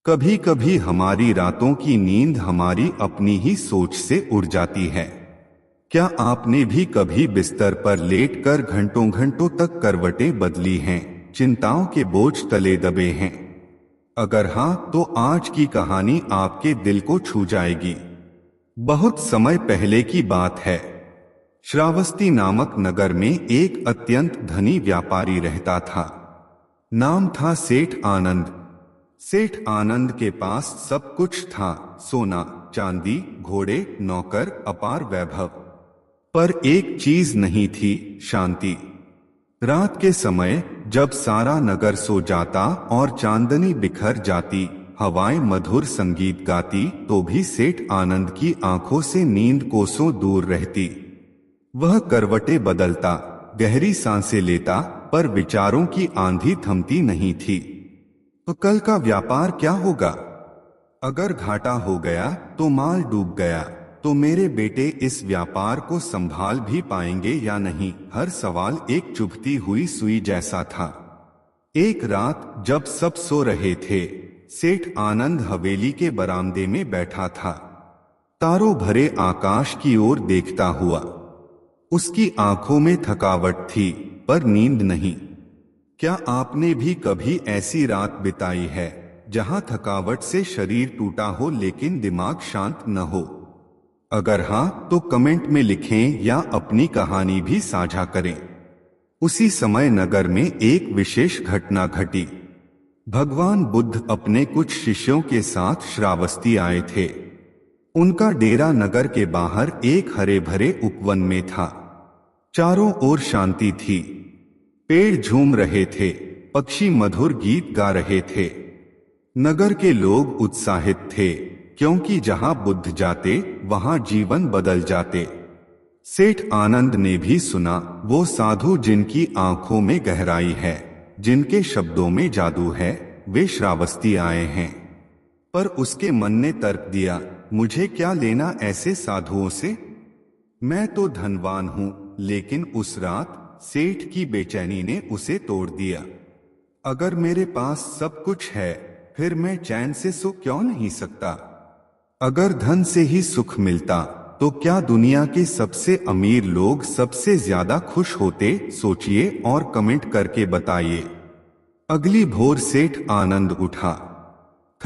कभी कभी हमारी रातों की नींद हमारी अपनी ही सोच से उड़ जाती है। क्या आपने भी कभी बिस्तर पर लेटकर घंटों घंटों तक करवटें बदली हैं, चिंताओं के बोझ तले दबे हैं? अगर हाँ, तो आज की कहानी आपके दिल को छू जाएगी। बहुत समय पहले की बात है। श्रावस्ती नामक नगर में एक अत्यंत धनी व्यापारी रहता था। नाम था सेठ आनंद। सेठ आनंद के पास सब कुछ था, सोना चांदी, घोड़े, नौकर, अपार वैभव। पर एक चीज नहीं थी, शांति। रात के समय जब सारा नगर सो जाता और चांदनी बिखर जाती, हवाएं मधुर संगीत गाती, तो भी सेठ आनंद की आंखों से नींद कोसों दूर रहती। वह करवटें बदलता, गहरी सांसें लेता, पर विचारों की आंधी थमती नहीं थी। तो कल का व्यापार क्या होगा? अगर घाटा हो गया तो माल डूब गया, तो मेरे बेटे इस व्यापार को संभाल भी पाएंगे या नहीं? हर सवाल एक चुभती हुई सुई जैसा था। एक रात जब सब सो रहे थे, सेठ आनंद हवेली के बरामदे में बैठा था, तारों भरे आकाश की ओर देखता हुआ। उसकी आंखों में थकावट थी, पर नींद नहीं। क्या आपने भी कभी ऐसी रात बिताई है जहां थकावट से शरीर टूटा हो लेकिन दिमाग शांत न हो? अगर हां, तो कमेंट में लिखें या अपनी कहानी भी साझा करें। उसी समय नगर में एक विशेष घटना घटी। भगवान बुद्ध अपने कुछ शिष्यों के साथ श्रावस्ती आए थे। उनका डेरा नगर के बाहर एक हरे भरे उपवन में था। चारों ओर शांति थी। पेड़ झूम रहे थे, पक्षी मधुर गीत गा रहे थे। नगर के लोग उत्साहित थे, क्योंकि जहां बुद्ध जाते वहां जीवन बदल जाते। सेठ आनंद ने भी सुना, वो साधु जिनकी आंखों में गहराई है, जिनके शब्दों में जादू है, वे श्रावस्ती आए हैं। पर उसके मन ने तर्क दिया, मुझे क्या लेना ऐसे साधुओं से? मैं तो धनवान हूं। लेकिन उस रात सेठ की बेचैनी ने उसे तोड़ दिया। अगर मेरे पास सब कुछ है, फिर मैं चैन से सो क्यों नहीं सकता? अगर धन से ही सुख मिलता, तो क्या दुनिया के सबसे अमीर लोग सबसे ज्यादा खुश होते? सोचिए और कमेंट करके बताइए। अगली भोर सेठ आनंद उठा।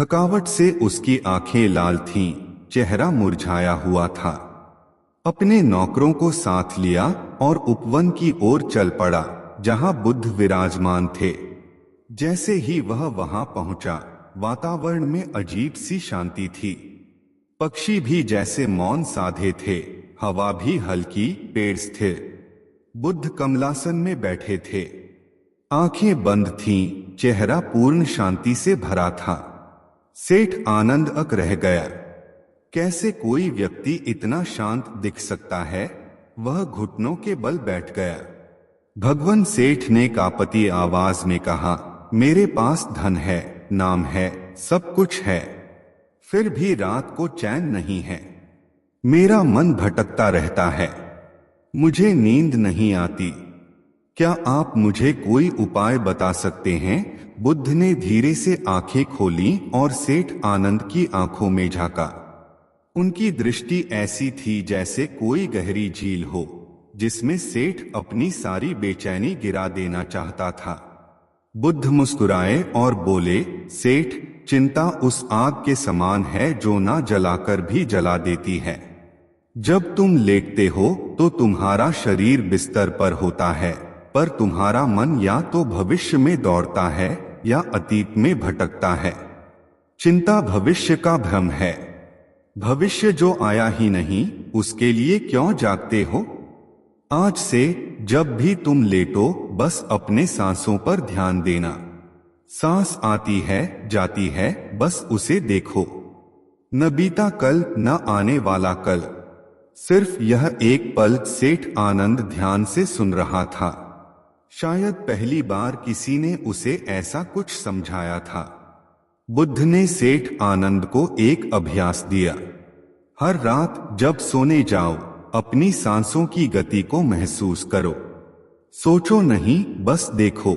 थकावट से उसकी आंखें लाल थीं, चेहरा मुरझाया हुआ था। अपने नौकरों को साथ लिया और उपवन की ओर चल पड़ा, जहां बुद्ध विराजमान थे। जैसे ही वह वहां पहुंचा, वातावरण में अजीब सी शांति थी। पक्षी भी जैसे मौन साधे थे, हवा भी हल्की, पेड़ स्थिर। बुद्ध कमलासन में बैठे थे, आंखें बंद थीं, चेहरा पूर्ण शांति से भरा था। सेठ आनंद अक रह गया। कैसे कोई व्यक्ति इतना शांत दिख सकता है? वह घुटनों के बल बैठ गया। भगवान सेठ ने कांपती आवाज में कहा, मेरे पास धन है, नाम है, सब कुछ है, फिर भी रात को चैन नहीं है। मेरा मन भटकता रहता है, मुझे नींद नहीं आती। क्या आप मुझे कोई उपाय बता सकते हैं? बुद्ध ने धीरे से आंखें खोली और सेठ आनंद की आंखों में झांका। उनकी दृष्टि ऐसी थी जैसे कोई गहरी झील हो, जिसमें सेठ अपनी सारी बेचैनी गिरा देना चाहता था। बुद्ध मुस्कुराए और बोले, सेठ, चिंता उस आग के समान है जो ना जलाकर भी जला देती है। जब तुम लेटते हो तो तुम्हारा शरीर बिस्तर पर होता है, पर तुम्हारा मन या तो भविष्य में दौड़ता है या अतीत में भटकता है। चिंता भविष्य का भ्रम है। भविष्य जो आया ही नहीं, उसके लिए क्यों जागते हो? आज से जब भी तुम लेटो, बस अपने सांसों पर ध्यान देना। सांस आती है, जाती है, बस उसे देखो। न बीता कल, न आने वाला कल, सिर्फ यह एक पल। सेठ आनंद ध्यान से सुन रहा था। शायद पहली बार किसी ने उसे ऐसा कुछ समझाया था। बुद्ध ने सेठ आनंद को एक अभ्यास दिया। हर रात जब सोने जाओ, अपनी सांसों की गति को महसूस करो। सोचो नहीं, बस देखो।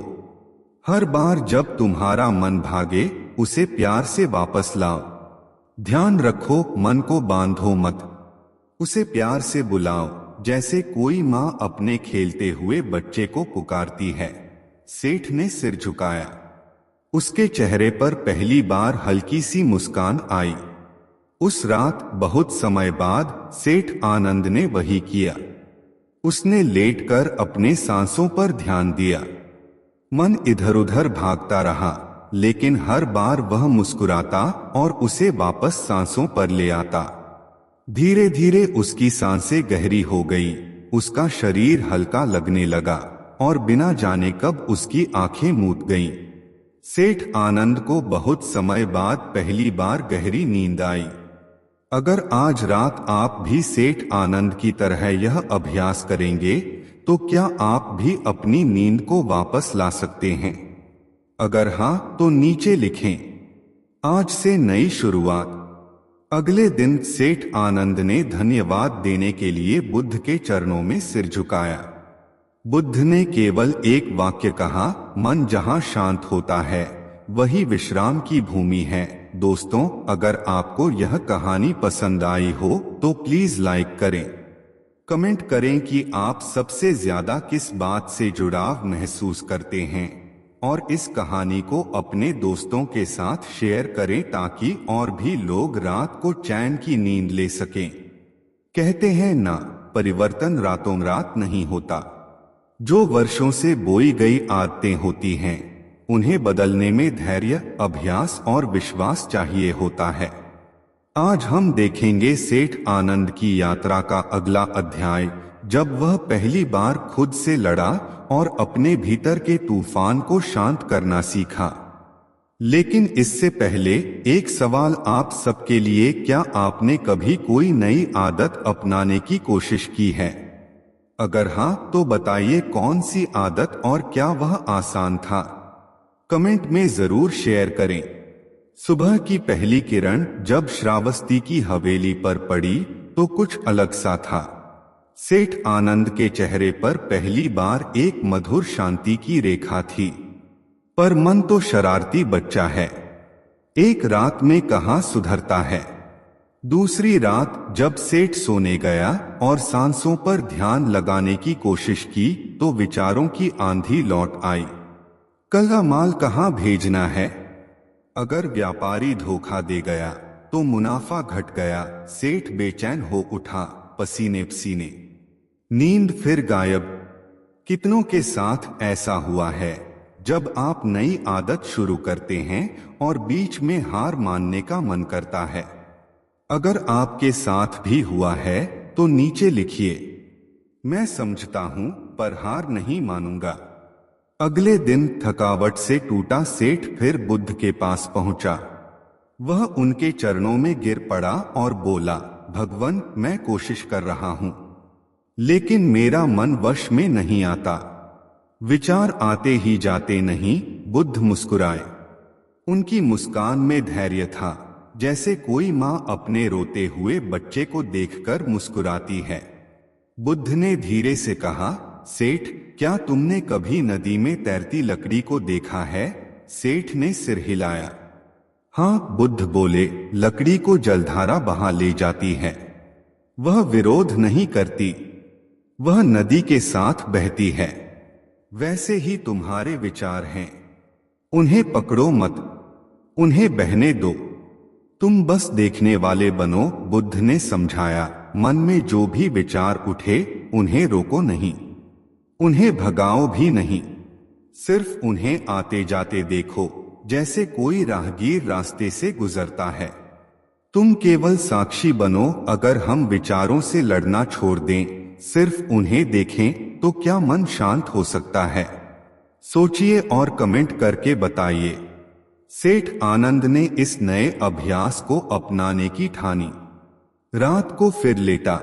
हर बार जब तुम्हारा मन भागे, उसे प्यार से वापस लाओ। ध्यान रखो, मन को बांधो मत। उसे प्यार से बुलाओ, जैसे कोई माँ अपने खेलते हुए बच्चे को पुकारती है। सेठ ने सिर झुकाया। उसके चेहरे पर पहली बार हल्की सी मुस्कान आई। उस रात बहुत समय बाद सेठ आनंद ने वही किया। उसने लेटकर अपने सांसों पर ध्यान दिया। मन इधर उधर भागता रहा, लेकिन हर बार वह मुस्कुराता और उसे वापस सांसों पर ले आता। धीरे धीरे उसकी सांसें गहरी हो गई, उसका शरीर हल्का लगने लगा और बिना जाने कब उसकी आंखें मूंद गईं। सेठ आनंद को बहुत समय बाद पहली बार गहरी नींद आई। अगर आज रात आप भी सेठ आनंद की तरह यह अभ्यास करेंगे तो क्या आप भी अपनी नींद को वापस ला सकते हैं? अगर हां तो नीचे लिखें, आज से नई शुरुआत। अगले दिन सेठ आनंद ने धन्यवाद देने के लिए बुद्ध के चरणों में सिर झुकाया। बुद्ध ने केवल एक वाक्य कहा, मन जहां शांत होता है वही विश्राम की भूमि है। दोस्तों, अगर आपको यह कहानी पसंद आई हो तो प्लीज लाइक करें, कमेंट करें कि आप सबसे ज्यादा किस बात से जुड़ाव महसूस करते हैं और इस कहानी को अपने दोस्तों के साथ शेयर करें ताकि और भी लोग रात को चैन की नींद ले सकें। कहते हैं ना, परिवर्तन रातों रात नहीं होता। जो वर्षों से बोई गई आदतें होती हैं उन्हें बदलने में धैर्य, अभ्यास और विश्वास चाहिए होता है। आज हम देखेंगे सेठ आनंद की यात्रा का अगला अध्याय, जब वह पहली बार खुद से लड़ा और अपने भीतर के तूफान को शांत करना सीखा। लेकिन इससे पहले एक सवाल आप सबके लिए, क्या आपने कभी कोई नई आदत अपनाने की कोशिश की है? अगर हां तो बताइए कौन सी आदत और क्या वह आसान था? कमेंट में जरूर शेयर करें। सुबह की पहली किरण जब श्रावस्ती की हवेली पर पड़ी तो कुछ अलग सा था। सेठ आनंद के चेहरे पर पहली बार एक मधुर शांति की रेखा थी। पर मन तो शरारती बच्चा है, एक रात में कहां सुधरता है। दूसरी रात जब सेठ सोने गया और सांसों पर ध्यान लगाने की कोशिश की तो विचारों की आंधी लौट आई। कल का माल कहां भेजना है? अगर व्यापारी धोखा दे गया तो मुनाफा घट गया। सेठ बेचैन हो उठा, पसीने पसीने। नींद फिर गायब। कितनों के साथ ऐसा हुआ है जब आप नई आदत शुरू करते हैं और बीच में हार मानने का मन करता है। अगर आपके साथ भी हुआ है तो नीचे लिखिए, मैं समझता हूं पर हार नहीं मानूंगा। अगले दिन थकावट से टूटा सेठ फिर बुद्ध के पास पहुंचा। वह उनके चरणों में गिर पड़ा और बोला, भगवान, मैं कोशिश कर रहा हूं लेकिन मेरा मन वश में नहीं आता। विचार आते ही जाते नहीं। बुद्ध मुस्कुराए। उनकी मुस्कान में धैर्य था, जैसे कोई माँ अपने रोते हुए बच्चे को देखकर मुस्कुराती है। बुद्ध ने धीरे से कहा, सेठ, क्या तुमने कभी नदी में तैरती लकड़ी को देखा है? सेठ ने सिर हिलाया। हाँ, बुद्ध बोले, लकड़ी को जलधारा बहा ले जाती है। वह विरोध नहीं करती, वह नदी के साथ बहती है। वैसे ही तुम्हारे विचार हैं, उन्हें पकड़ो मत, उन्हें बहने दो, तुम बस देखने वाले बनो। बुद्ध ने समझाया, मन में जो भी विचार उठे उन्हें रोको नहीं, उन्हें भगाओ भी नहीं, सिर्फ उन्हें आते जाते देखो, जैसे कोई राहगीर रास्ते से गुजरता है। तुम केवल साक्षी बनो। अगर हम विचारों से लड़ना छोड़ दें, सिर्फ उन्हें देखें, तो क्या मन शांत हो सकता है? सोचिए और कमेंट करके बताइए। सेठ आनंद ने इस नए अभ्यास को अपनाने की ठानी। रात को फिर लेटा।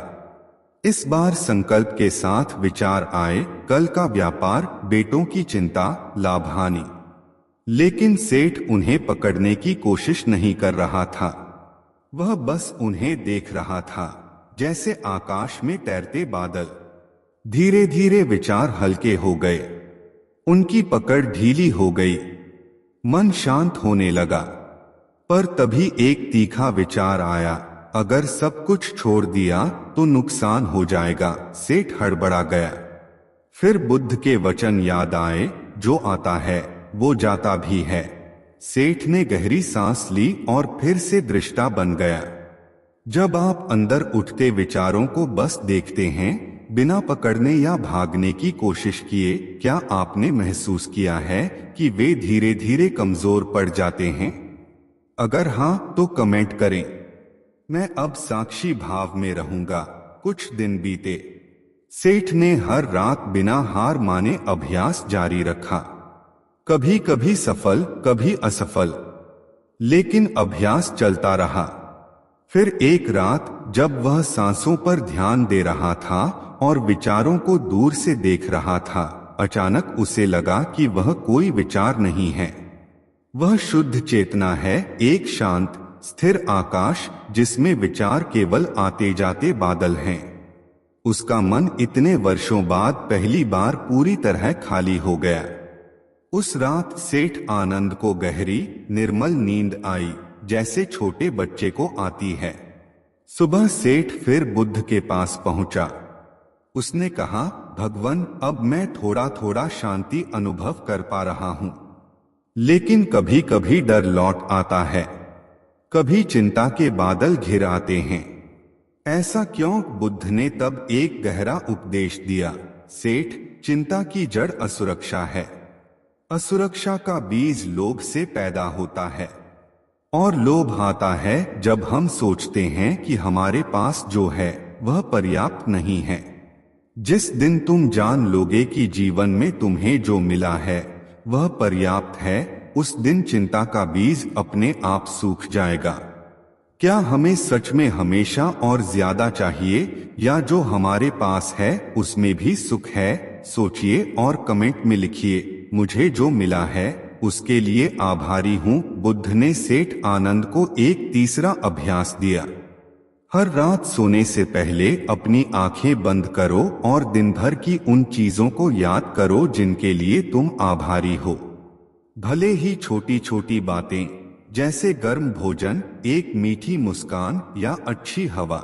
इस बार संकल्प के साथ विचार आए, कल का व्यापार, बेटों की चिंता, लाभ हानि। लेकिन सेठ उन्हें पकड़ने की कोशिश नहीं कर रहा था। वह बस उन्हें देख रहा था, जैसे आकाश में तैरते बादल। धीरे धीरे विचार हल्के हो गए, उनकी पकड़ ढीली हो गई, मन शांत होने लगा। पर तभी एक तीखा विचार आया, अगर सब कुछ छोड़ दिया तो नुकसान हो जाएगा। सेठ हड़बड़ा गया। फिर बुद्ध के वचन याद आए, जो आता है वो जाता भी है। सेठ ने गहरी सांस ली और फिर से दृष्टा बन गया। जब आप अंदर उठते विचारों को बस देखते हैं, बिना पकड़ने या भागने की कोशिश किए, क्या आपने महसूस किया है कि वे धीरे धीरे कमजोर पड़ जाते हैं? अगर हां तो कमेंट करें। मैं अब साक्षी भाव में रहूंगा। कुछ दिन बीते। सेठ ने हर रात बिना हार माने अभ्यास जारी रखा। कभी कभी सफल, कभी असफल, लेकिन अभ्यास चलता रहा। फिर एक रात जब वह सांसों पर ध्यान दे रहा था और विचारों को दूर से देख रहा था, अचानक उसे लगा कि वह कोई विचार नहीं है। वह शुद्ध चेतना है, एक शांत स्थिर आकाश जिसमें विचार केवल आते जाते बादल हैं। उसका मन इतने वर्षों बाद पहली बार पूरी तरह खाली हो गया। उस रात सेठ आनंद को गहरी निर्मल नींद आई, जैसे छोटे बच्चे को आती है। सुबह सेठ फिर बुद्ध के पास पहुंचा। उसने कहा, भगवान, अब मैं थोड़ा थोड़ा शांति अनुभव कर पा रहा हूं, लेकिन कभी कभी डर लौट आता है, कभी चिंता के बादल घिर आते हैं। ऐसा क्यों? बुद्ध ने तब एक गहरा उपदेश दिया, सेठ, चिंता की जड़ असुरक्षा है। असुरक्षा का बीज लोभ से पैदा होता है, और लोभ आता है जब हम सोचते हैं कि हमारे पास जो है वह पर्याप्त नहीं है। जिस दिन तुम जान लोगे कि जीवन में तुम्हें जो मिला है वह पर्याप्त है, उस दिन चिंता का बीज अपने आप सूख जाएगा। क्या हमें सच में हमेशा और ज्यादा चाहिए, या जो हमारे पास है उसमें भी सुख है? सोचिए और कमेंट में लिखिए, मुझे जो मिला है उसके लिए आभारी हूं। बुद्ध ने सेठ आनंद को एक तीसरा अभ्यास दिया। हर रात सोने से पहले अपनी आंखें बंद करो और दिन भर की उन चीजों को याद करो जिनके लिए तुम आभारी हो। भले ही छोटी छोटी बातें, जैसे गर्म भोजन, एक मीठी मुस्कान या अच्छी हवा,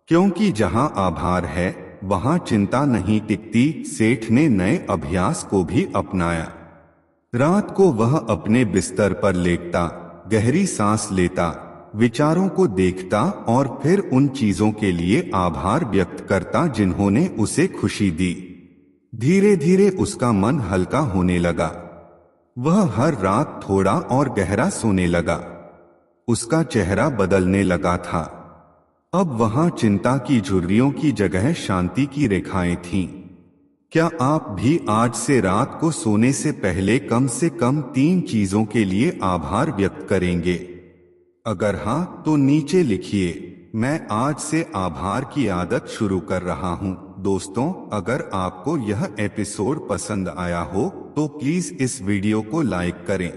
क्योंकि जहां आभार है वहां चिंता नहीं टिकती। सेठ ने नए अभ्यास को भी अपनाया। रात को वह अपने बिस्तर पर लेटता, गहरी सांस लेता, विचारों को देखता और फिर उन चीजों के लिए आभार व्यक्त करता जिन्होंने उसे खुशी दी। धीरे धीरे उसका मन हल्का होने लगा। वह हर रात थोड़ा और गहरा सोने लगा। उसका चेहरा बदलने लगा था। अब वहां चिंता की झुर्रियों की जगह शांति की रेखाएं थीं। क्या आप भी आज से रात को सोने से पहले कम से कम 3 चीजों के लिए आभार व्यक्त करेंगे? अगर हां तो नीचे लिखिए, मैं आज से आभार की आदत शुरू कर रहा हूं। दोस्तों, अगर आपको यह एपिसोड पसंद आया हो तो प्लीज इस वीडियो को लाइक करें।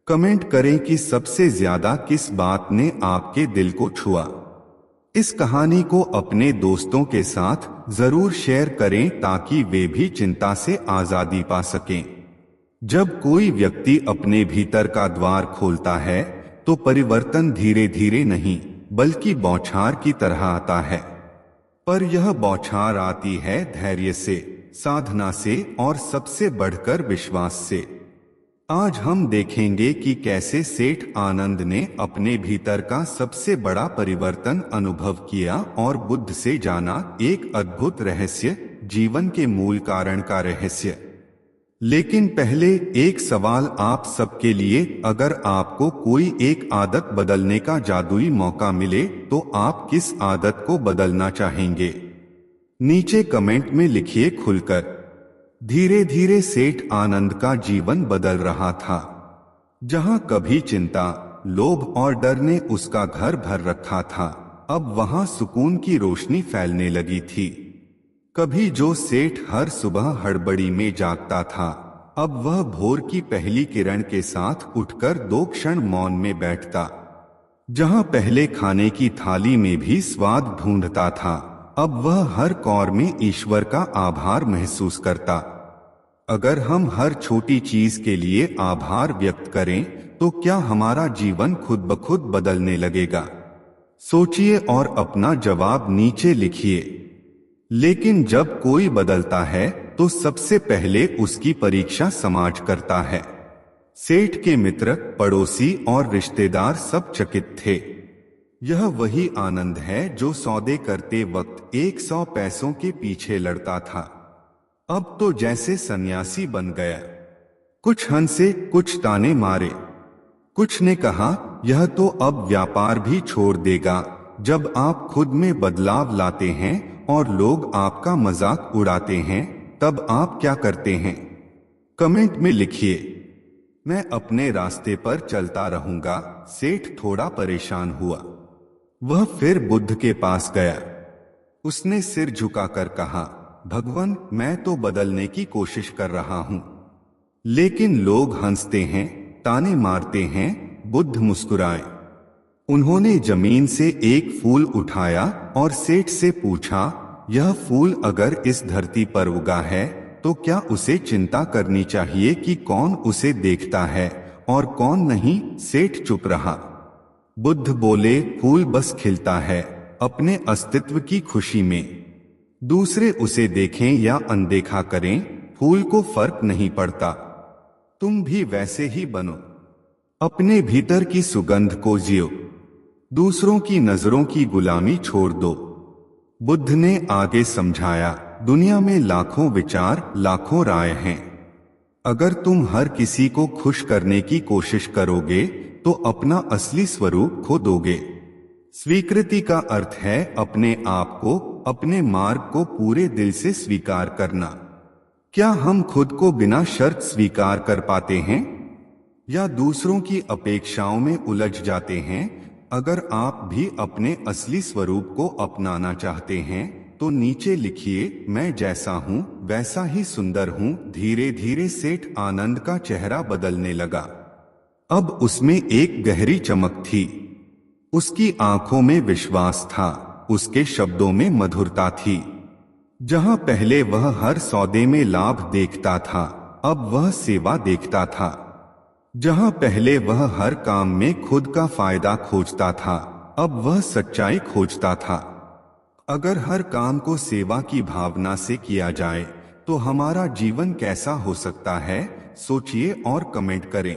कमेंट करें कि सबसे ज्यादा किस बात ने आपके दिल को छुआ। इस कहानी को अपने दोस्तों के साथ जरूर शेयर करें ताकि वे भी चिंता से आजादी पा सकें। जब कोई व्यक्ति अपने भीतर का द्वार खोलता है तो परिवर्तन धीरे धीरे नहीं बल्कि बौछार की तरह आता है। पर यह बौछार आती है धैर्य से, साधना से और सबसे बढ़कर विश्वास से। आज हम देखेंगे कि कैसे सेठ आनंद ने अपने भीतर का सबसे बड़ा परिवर्तन अनुभव किया और बुद्ध से जाना एक अद्भुत रहस्य, जीवन के मूल कारण का रहस्य। लेकिन पहले एक सवाल आप सबके लिए, अगर आपको कोई एक आदत बदलने का जादुई मौका मिले तो आप किस आदत को बदलना चाहेंगे? नीचे कमेंट में लिखिए खुलकर। धीरे धीरे सेठ आनंद का जीवन बदल रहा था। जहां कभी चिंता, लोभ और डर ने उसका घर भर रखा था, अब वहां सुकून की रोशनी फैलने लगी थी। कभी जो सेठ हर सुबह हड़बड़ी में जागता था, अब वह भोर की पहली किरण के साथ उठकर 2 क्षण मौन में बैठता। जहां पहले खाने की थाली में भी स्वाद ढूंढता था, अब वह हर कौर में ईश्वर का आभार महसूस करता। अगर हम हर छोटी चीज के लिए आभार व्यक्त करें तो क्या हमारा जीवन खुद ब खुद बदलने लगेगा? सोचिए और अपना जवाब नीचे लिखिए। लेकिन जब कोई बदलता है तो सबसे पहले उसकी परीक्षा समाज करता है। सेठ के मित्र, पड़ोसी और रिश्तेदार सब चकित थे। यह वही आनंद है जो सौदे करते वक्त 100 पैसों के पीछे लड़ता था, अब तो जैसे सन्यासी बन गया। कुछ हंसे, कुछ ताने मारे, कुछ ने कहा यह तो अब व्यापार भी छोड़ देगा। जब आप खुद में बदलाव लाते हैं और लोग आपका मजाक उड़ाते हैं, तब आप क्या करते हैं? कमेंट में लिखिए। मैं अपने रास्ते पर चलता रहूंगा। सेठ थोड़ा परेशान हुआ। वह फिर बुद्ध के पास गया। उसने सिर झुकाकर कहा, भगवान, मैं तो बदलने की कोशिश कर रहा हूं, लेकिन लोग हंसते हैं, ताने मारते हैं। बुद्ध मुस्कुराए। उन्होंने जमीन से एक फूल उठाया और सेठ से पूछा, यह फूल अगर इस धरती पर उगा है तो क्या उसे चिंता करनी चाहिए कि कौन उसे देखता है और कौन नहीं? सेठ चुप रहा। बुद्ध बोले, फूल बस खिलता है अपने अस्तित्व की खुशी में। दूसरे उसे देखें या अनदेखा करें, फूल को फर्क नहीं पड़ता। तुम भी वैसे ही बनो। अपने भीतर की सुगंध को जियो। दूसरों की नजरों की गुलामी छोड़ दो। बुद्ध ने आगे समझाया, दुनिया में लाखों विचार, लाखों राय हैं। अगर तुम हर किसी को खुश करने की कोशिश करोगे तो अपना असली स्वरूप खो दोगे। स्वीकृति का अर्थ है अपने आप को, अपने मार्ग को पूरे दिल से स्वीकार करना। क्या हम खुद को बिना शर्त स्वीकार कर पाते हैं या दूसरों की अपेक्षाओं में उलझ जाते हैं? अगर आप भी अपने असली स्वरूप को अपनाना चाहते हैं तो नीचे लिखिए, मैं जैसा हूं वैसा ही सुंदर हूं। धीरे धीरे सेठ आनंद का चेहरा बदलने लगा। अब उसमें एक गहरी चमक थी। उसकी आंखों में विश्वास था, उसके शब्दों में मधुरता थी। जहां पहले वह हर सौदे में लाभ देखता था, अब वह सेवा देखता था। जहां पहले वह हर काम में खुद का फायदा खोजता था, अब वह सच्चाई खोजता था। अगर हर काम को सेवा की भावना से किया जाए तो हमारा जीवन कैसा हो सकता है? सोचिए और कमेंट करें।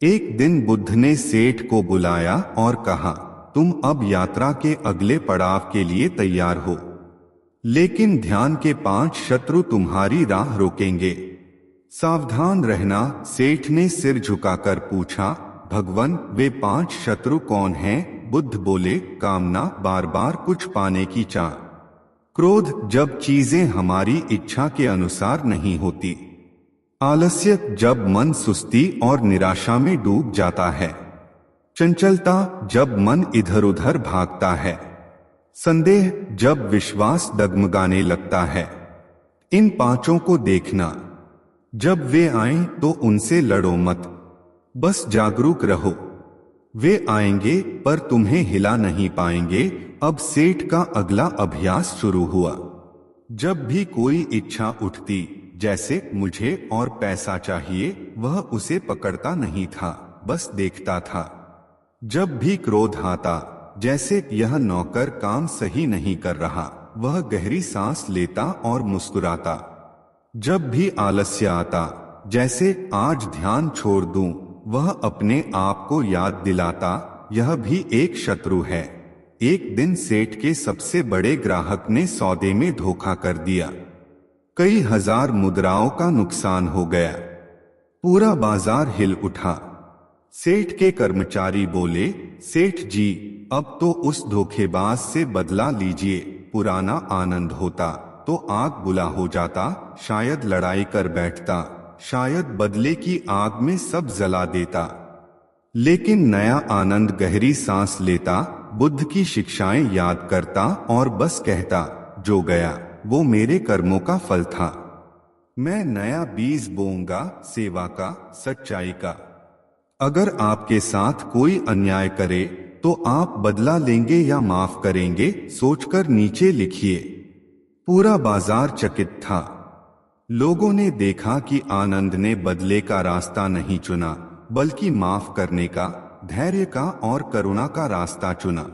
एक दिन बुद्ध ने सेठ को बुलाया और कहा, तुम अब यात्रा के अगले पड़ाव के लिए तैयार हो, लेकिन ध्यान के 5 शत्रु तुम्हारी राह रोकेंगे। सावधान रहना। सेठ ने सिर झुकाकर पूछा, भगवान, वे 5 शत्रु कौन हैं? बुद्ध बोले, कामना, बार बार कुछ पाने की चाह, क्रोध, जब चीजें हमारी इच्छा के अनुसार नहीं होती, आलस्य, जब मन सुस्ती और निराशा में डूब जाता है, चंचलता, जब मन इधर उधर भागता है, संदेह, जब विश्वास डगमगाने लगता है। इन 5 को देखना। जब वे आएं तो उनसे लड़ो मत, बस जागरूक रहो। वे आएंगे पर तुम्हें हिला नहीं पाएंगे। अब सेठ का अगला अभ्यास शुरू हुआ। जब भी कोई इच्छा उठती, जैसे मुझे और पैसा चाहिए, वह उसे पकड़ता नहीं था, बस देखता था। जब भी क्रोध आता, जैसे यह नौकर काम सही नहीं कर रहा, वह गहरी सांस लेता और मुस्कुराता। जब भी आलस्य आता, जैसे आज ध्यान छोड़ दूं, वह अपने आप को याद दिलाता, यह भी एक शत्रु है। एक दिन सेठ के सबसे बड़े ग्राहक ने सौदे में धोखा कर दिया। कई हजार मुद्राओं का नुकसान हो गया। पूरा बाजार हिल उठा। सेठ के कर्मचारी बोले, सेठ जी, अब तो उस धोखेबाज से बदला लीजिए। पुराना आनंद होता तो आग बुला हो जाता, शायद लड़ाई कर बैठता, शायद बदले की आग में सब जला देता। लेकिन नया आनंद गहरी सांस लेता, बुद्ध की शिक्षाएं याद करता और बस कहता, जो गया वो मेरे कर्मों का फल था। मैं नया बीज बोऊंगा, सेवा का, सच्चाई का। अगर आपके साथ कोई अन्याय करे तो आप बदला लेंगे या माफ करेंगे? सोचकर नीचे लिखिए। पूरा बाजार चकित था। लोगों ने देखा कि आनंद ने बदले का रास्ता नहीं चुना, बल्कि माफ करने का, धैर्य का और करुणा का रास्ता चुना।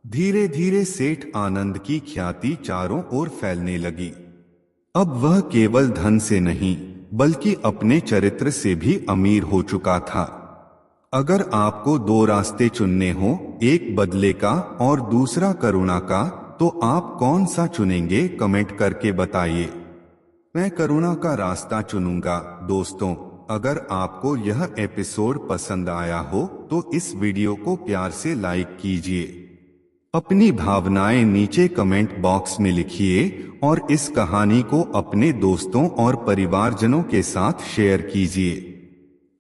धीरे धीरे सेठ आनंद की ख्याति चारों ओर फैलने लगी। अब वह केवल धन से नहीं बल्कि अपने चरित्र से भी अमीर हो चुका था। अगर आपको दो रास्ते चुनने हो, एक बदले का और दूसरा करुणा का, तो आप कौन सा चुनेंगे? कमेंट करके बताइए। मैं करुणा का रास्ता चुनूंगा। दोस्तों, अगर आपको यह एपिसोड पसंद आया हो तो इस वीडियो को प्यार से लाइक कीजिए। अपनी भावनाएं नीचे कमेंट बॉक्स में लिखिए और इस कहानी को अपने दोस्तों और परिवारजनों के साथ शेयर कीजिए।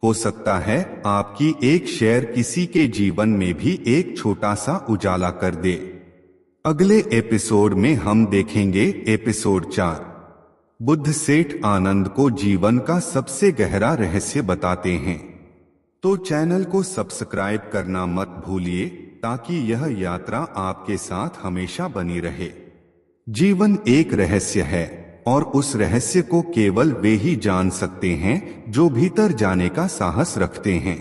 हो सकता है आपकी एक शेयर किसी के जीवन में भी एक छोटा सा उजाला कर दे। अगले एपिसोड में हम देखेंगे एपिसोड 4। बुद्ध सेठ आनंद को जीवन का सबसे गहरा रहस्य बताते हैं। तो चैनल को सब्सक्राइब करना मत भूलिए ताकि यह यात्रा आपके साथ हमेशा बनी रहे। जीवन एक रहस्य है और उस रहस्य को केवल वे ही जान सकते हैं जो भीतर जाने का साहस रखते हैं।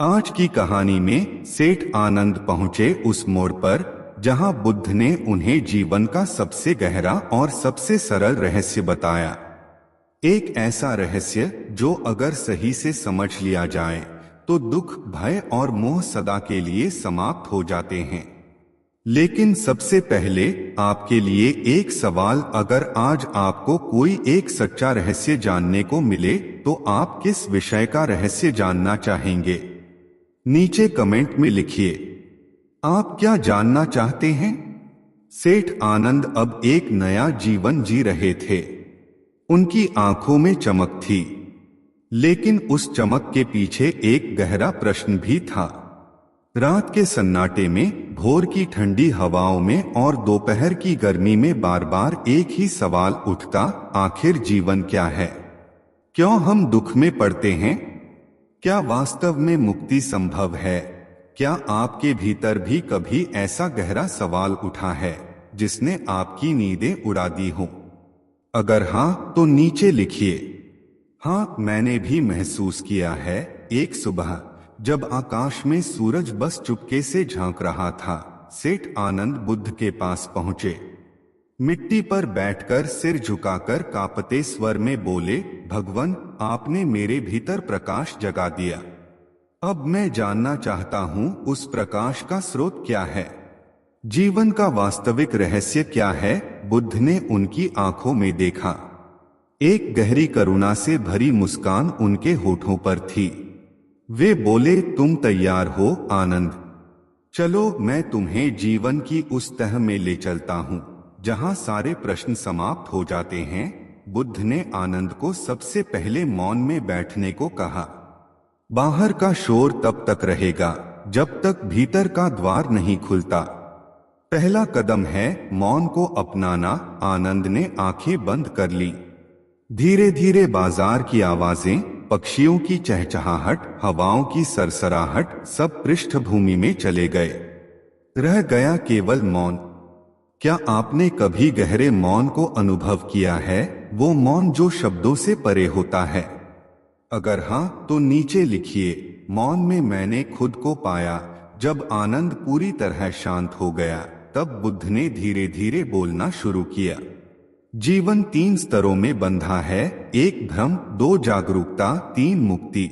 आज की कहानी में सेठ आनंद पहुंचे उस मोड़ पर जहां बुद्ध ने उन्हें जीवन का सबसे गहरा और सबसे सरल रहस्य बताया। एक ऐसा रहस्य जो अगर सही से समझ लिया जाए तो दुख, भय और मोह सदा के लिए समाप्त हो जाते हैं। लेकिन सबसे पहले आपके लिए एक सवाल, अगर आज आपको कोई एक सच्चा रहस्य जानने को मिले तो आप किस विषय का रहस्य जानना चाहेंगे? नीचे कमेंट में लिखिए। आप क्या जानना चाहते हैं? सेठ आनंद अब एक नया जीवन जी रहे थे। उनकी आंखों में चमक थी, लेकिन उस चमक के पीछे एक गहरा प्रश्न भी था। रात के सन्नाटे में, भोर की ठंडी हवाओं में और दोपहर की गर्मी में बार बार एक ही सवाल उठता, आखिर जीवन क्या है? क्यों हम दुख में पड़ते हैं? क्या वास्तव में मुक्ति संभव है? क्या आपके भीतर भी कभी ऐसा गहरा सवाल उठा है जिसने आपकी नींदें उड़ा दी हो? अगर हाँ तो नीचे लिखिए। हाँ, मैंने भी महसूस किया है। एक सुबह जब आकाश में सूरज बस चुपके से झांक रहा था, सेठ आनंद बुद्ध के पास पहुंचे। मिट्टी पर बैठकर सिर झुकाकर कांपते स्वर में बोले, भगवान, आपने मेरे भीतर प्रकाश जगा दिया। अब मैं जानना चाहता हूं उस प्रकाश का स्रोत क्या है? जीवन का वास्तविक रहस्य क्या है? बुद्ध ने उनकी आंखों में देखा। एक गहरी करुणा से भरी मुस्कान उनके होठों पर थी। वे बोले, तुम तैयार हो आनंद? चलो मैं तुम्हें जीवन की उस तह में ले चलता हूँ जहाँ सारे प्रश्न समाप्त हो जाते हैं। बुद्ध ने आनंद को सबसे पहले मौन में बैठने को कहा। बाहर का शोर तब तक रहेगा जब तक भीतर का द्वार नहीं खुलता। पहला कदम है मौन को अपनाना। आनंद ने आंखें बंद कर ली। धीरे धीरे बाजार की आवाजें, पक्षियों की चहचहाहट, हवाओं की सरसराहट सब पृष्ठभूमि में चले गए। रह गया केवल मौन। क्या आपने कभी गहरे मौन को अनुभव किया है? वो मौन जो शब्दों से परे होता है। अगर हाँ तो नीचे लिखिए। मौन में मैंने खुद को पाया। जब आनंद पूरी तरह शांत हो गया तब बुद्ध ने धीरे धीरे बोलना शुरू किया। जीवन 3 स्तरों में बंधा है। 1 भ्रम, 2 जागरूकता, 3 मुक्ति।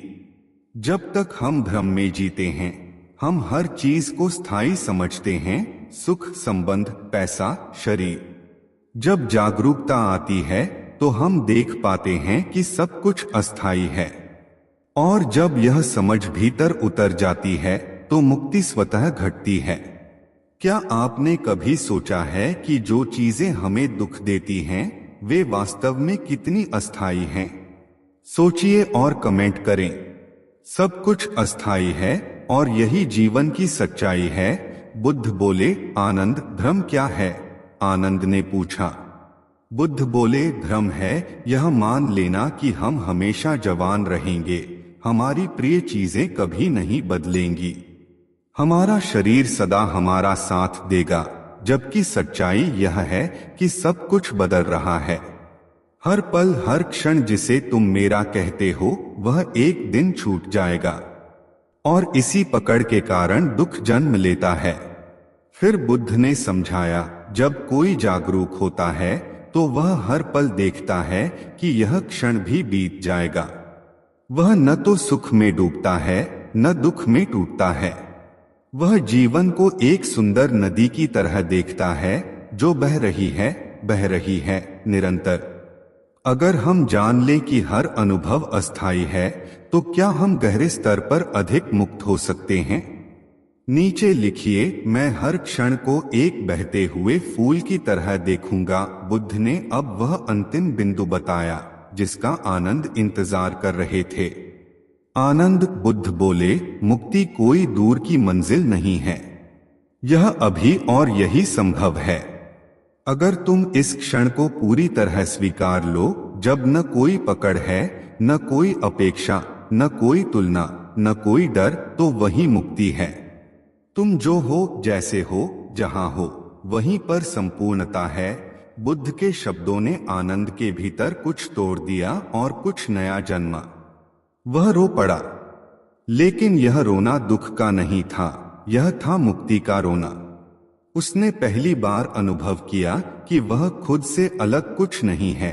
जब तक हम भ्रम में जीते हैं हम हर चीज को स्थायी समझते हैं, सुख, संबंध, पैसा, शरीर। जब जागरूकता आती है तो हम देख पाते हैं कि सब कुछ अस्थायी है। और जब यह समझ भीतर उतर जाती है तो मुक्ति स्वतः घटती है। क्या आपने कभी सोचा है कि जो चीजें हमें दुख देती हैं वे वास्तव में कितनी अस्थायी हैं? सोचिए और कमेंट करें। सब कुछ अस्थायी है और यही जीवन की सच्चाई है। बुद्ध बोले, आनंद, भ्रम क्या है? आनंद ने पूछा। बुद्ध बोले, भ्रम है यह मान लेना कि हम हमेशा जवान रहेंगे, हमारी प्रिय चीजें कभी नहीं बदलेंगी, हमारा शरीर सदा हमारा साथ देगा, जबकि सच्चाई यह है कि सब कुछ बदल रहा है। हर पल हर क्षण जिसे तुम मेरा कहते हो वह एक दिन छूट जाएगा और इसी पकड़ के कारण दुख जन्म लेता है। फिर बुद्ध ने समझाया, जब कोई जागरूक होता है तो वह हर पल देखता है कि यह क्षण भी बीत जाएगा। वह न तो सुख में डूबता है न दुख में टूटता है। वह जीवन को एक सुंदर नदी की तरह देखता है जो बह रही है निरंतर। अगर हम जान लें कि हर अनुभव अस्थायी है तो क्या हम गहरे स्तर पर अधिक मुक्त हो सकते हैं? नीचे लिखिए, मैं हर क्षण को एक बहते हुए फूल की तरह देखूंगा। बुद्ध ने अब वह अंतिम बिंदु बताया जिसका आनंद इंतजार कर रहे थे। आनंद, बुद्ध बोले, मुक्ति कोई दूर की मंजिल नहीं है, यह अभी और यही संभव है। अगर तुम इस क्षण को पूरी तरह स्वीकार लो, जब न कोई पकड़ है, न कोई अपेक्षा, न कोई तुलना, न कोई डर, तो वही मुक्ति है। तुम जो हो, जैसे हो, जहां हो, वहीं पर संपूर्णता है। बुद्ध के शब्दों ने आनंद के भीतर कुछ तोड़ दिया और कुछ नया जन्मा। वह रो पड़ा, लेकिन यह रोना दुख का नहीं था, यह था मुक्ति का रोना। उसने पहली बार अनुभव किया कि वह खुद से अलग कुछ नहीं है,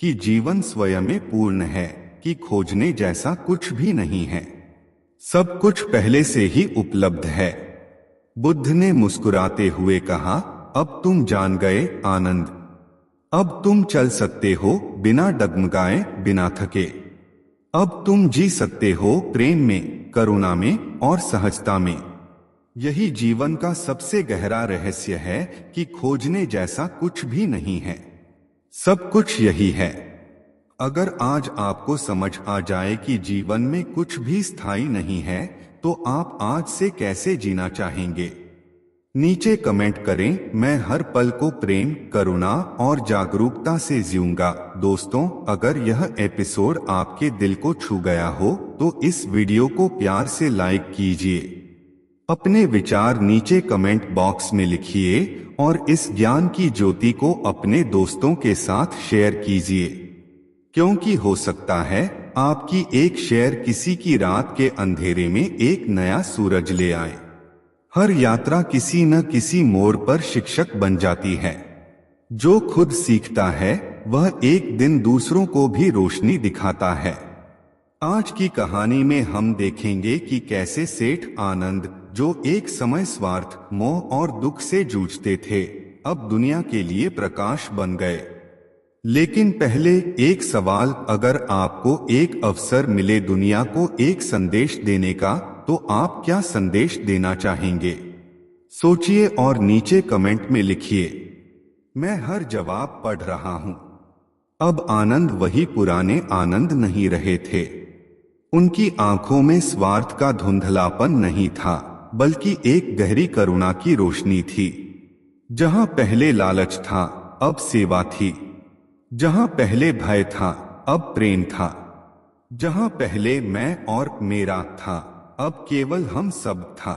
कि जीवन स्वयं में पूर्ण है, कि खोजने जैसा कुछ भी नहीं है, सब कुछ पहले से ही उपलब्ध है। बुद्ध ने मुस्कुराते हुए कहा, अब तुम जान गए आनंद, अब तुम चल सकते हो बिना डगमगाए, बिना थके। अब तुम जी सकते हो प्रेम में, करुणा में और सहजता में। यही जीवन का सबसे गहरा रहस्य है कि खोजने जैसा कुछ भी नहीं है, सब कुछ यही है। अगर आज आपको समझ आ जाए कि जीवन में कुछ भी स्थायी नहीं है, तो आप आज से कैसे जीना चाहेंगे? नीचे कमेंट करें, मैं हर पल को प्रेम, करुणा और जागरूकता से जीऊंगा। दोस्तों, अगर यह एपिसोड आपके दिल को छू गया हो तो इस वीडियो को प्यार से लाइक कीजिए। अपने विचार नीचे कमेंट बॉक्स में लिखिए और इस ज्ञान की ज्योति को अपने दोस्तों के साथ शेयर कीजिए, क्योंकि हो सकता है आपकी एक शेयर किसी की रात के अंधेरे में एक नया सूरज ले आए। हर यात्रा किसी न किसी मोड़ पर शिक्षक बन जाती है। जो खुद सीखता है वह एक दिन दूसरों को भी रोशनी दिखाता है। आज की कहानी में हम देखेंगे कि कैसे सेठ आनंद, जो एक समय स्वार्थ, मोह और दुख से जूझते थे, अब दुनिया के लिए प्रकाश बन गए। लेकिन पहले एक सवाल, अगर आपको एक अवसर मिले दुनिया को एक संदेश देने का, तो आप क्या संदेश देना चाहेंगे? सोचिए और नीचे कमेंट में लिखिए। मैं हर जवाब पढ़ रहा हूं। अब आनंद वही पुराने आनंद नहीं रहे थे। उनकी आंखों में स्वार्थ का धुंधलापन नहीं था, बल्कि एक गहरी करुणा की रोशनी थी। जहां पहले लालच था, अब सेवा थी। जहां पहले भय था, अब प्रेम था। जहां पहले मैं और मेरा था, अब केवल हम सब था।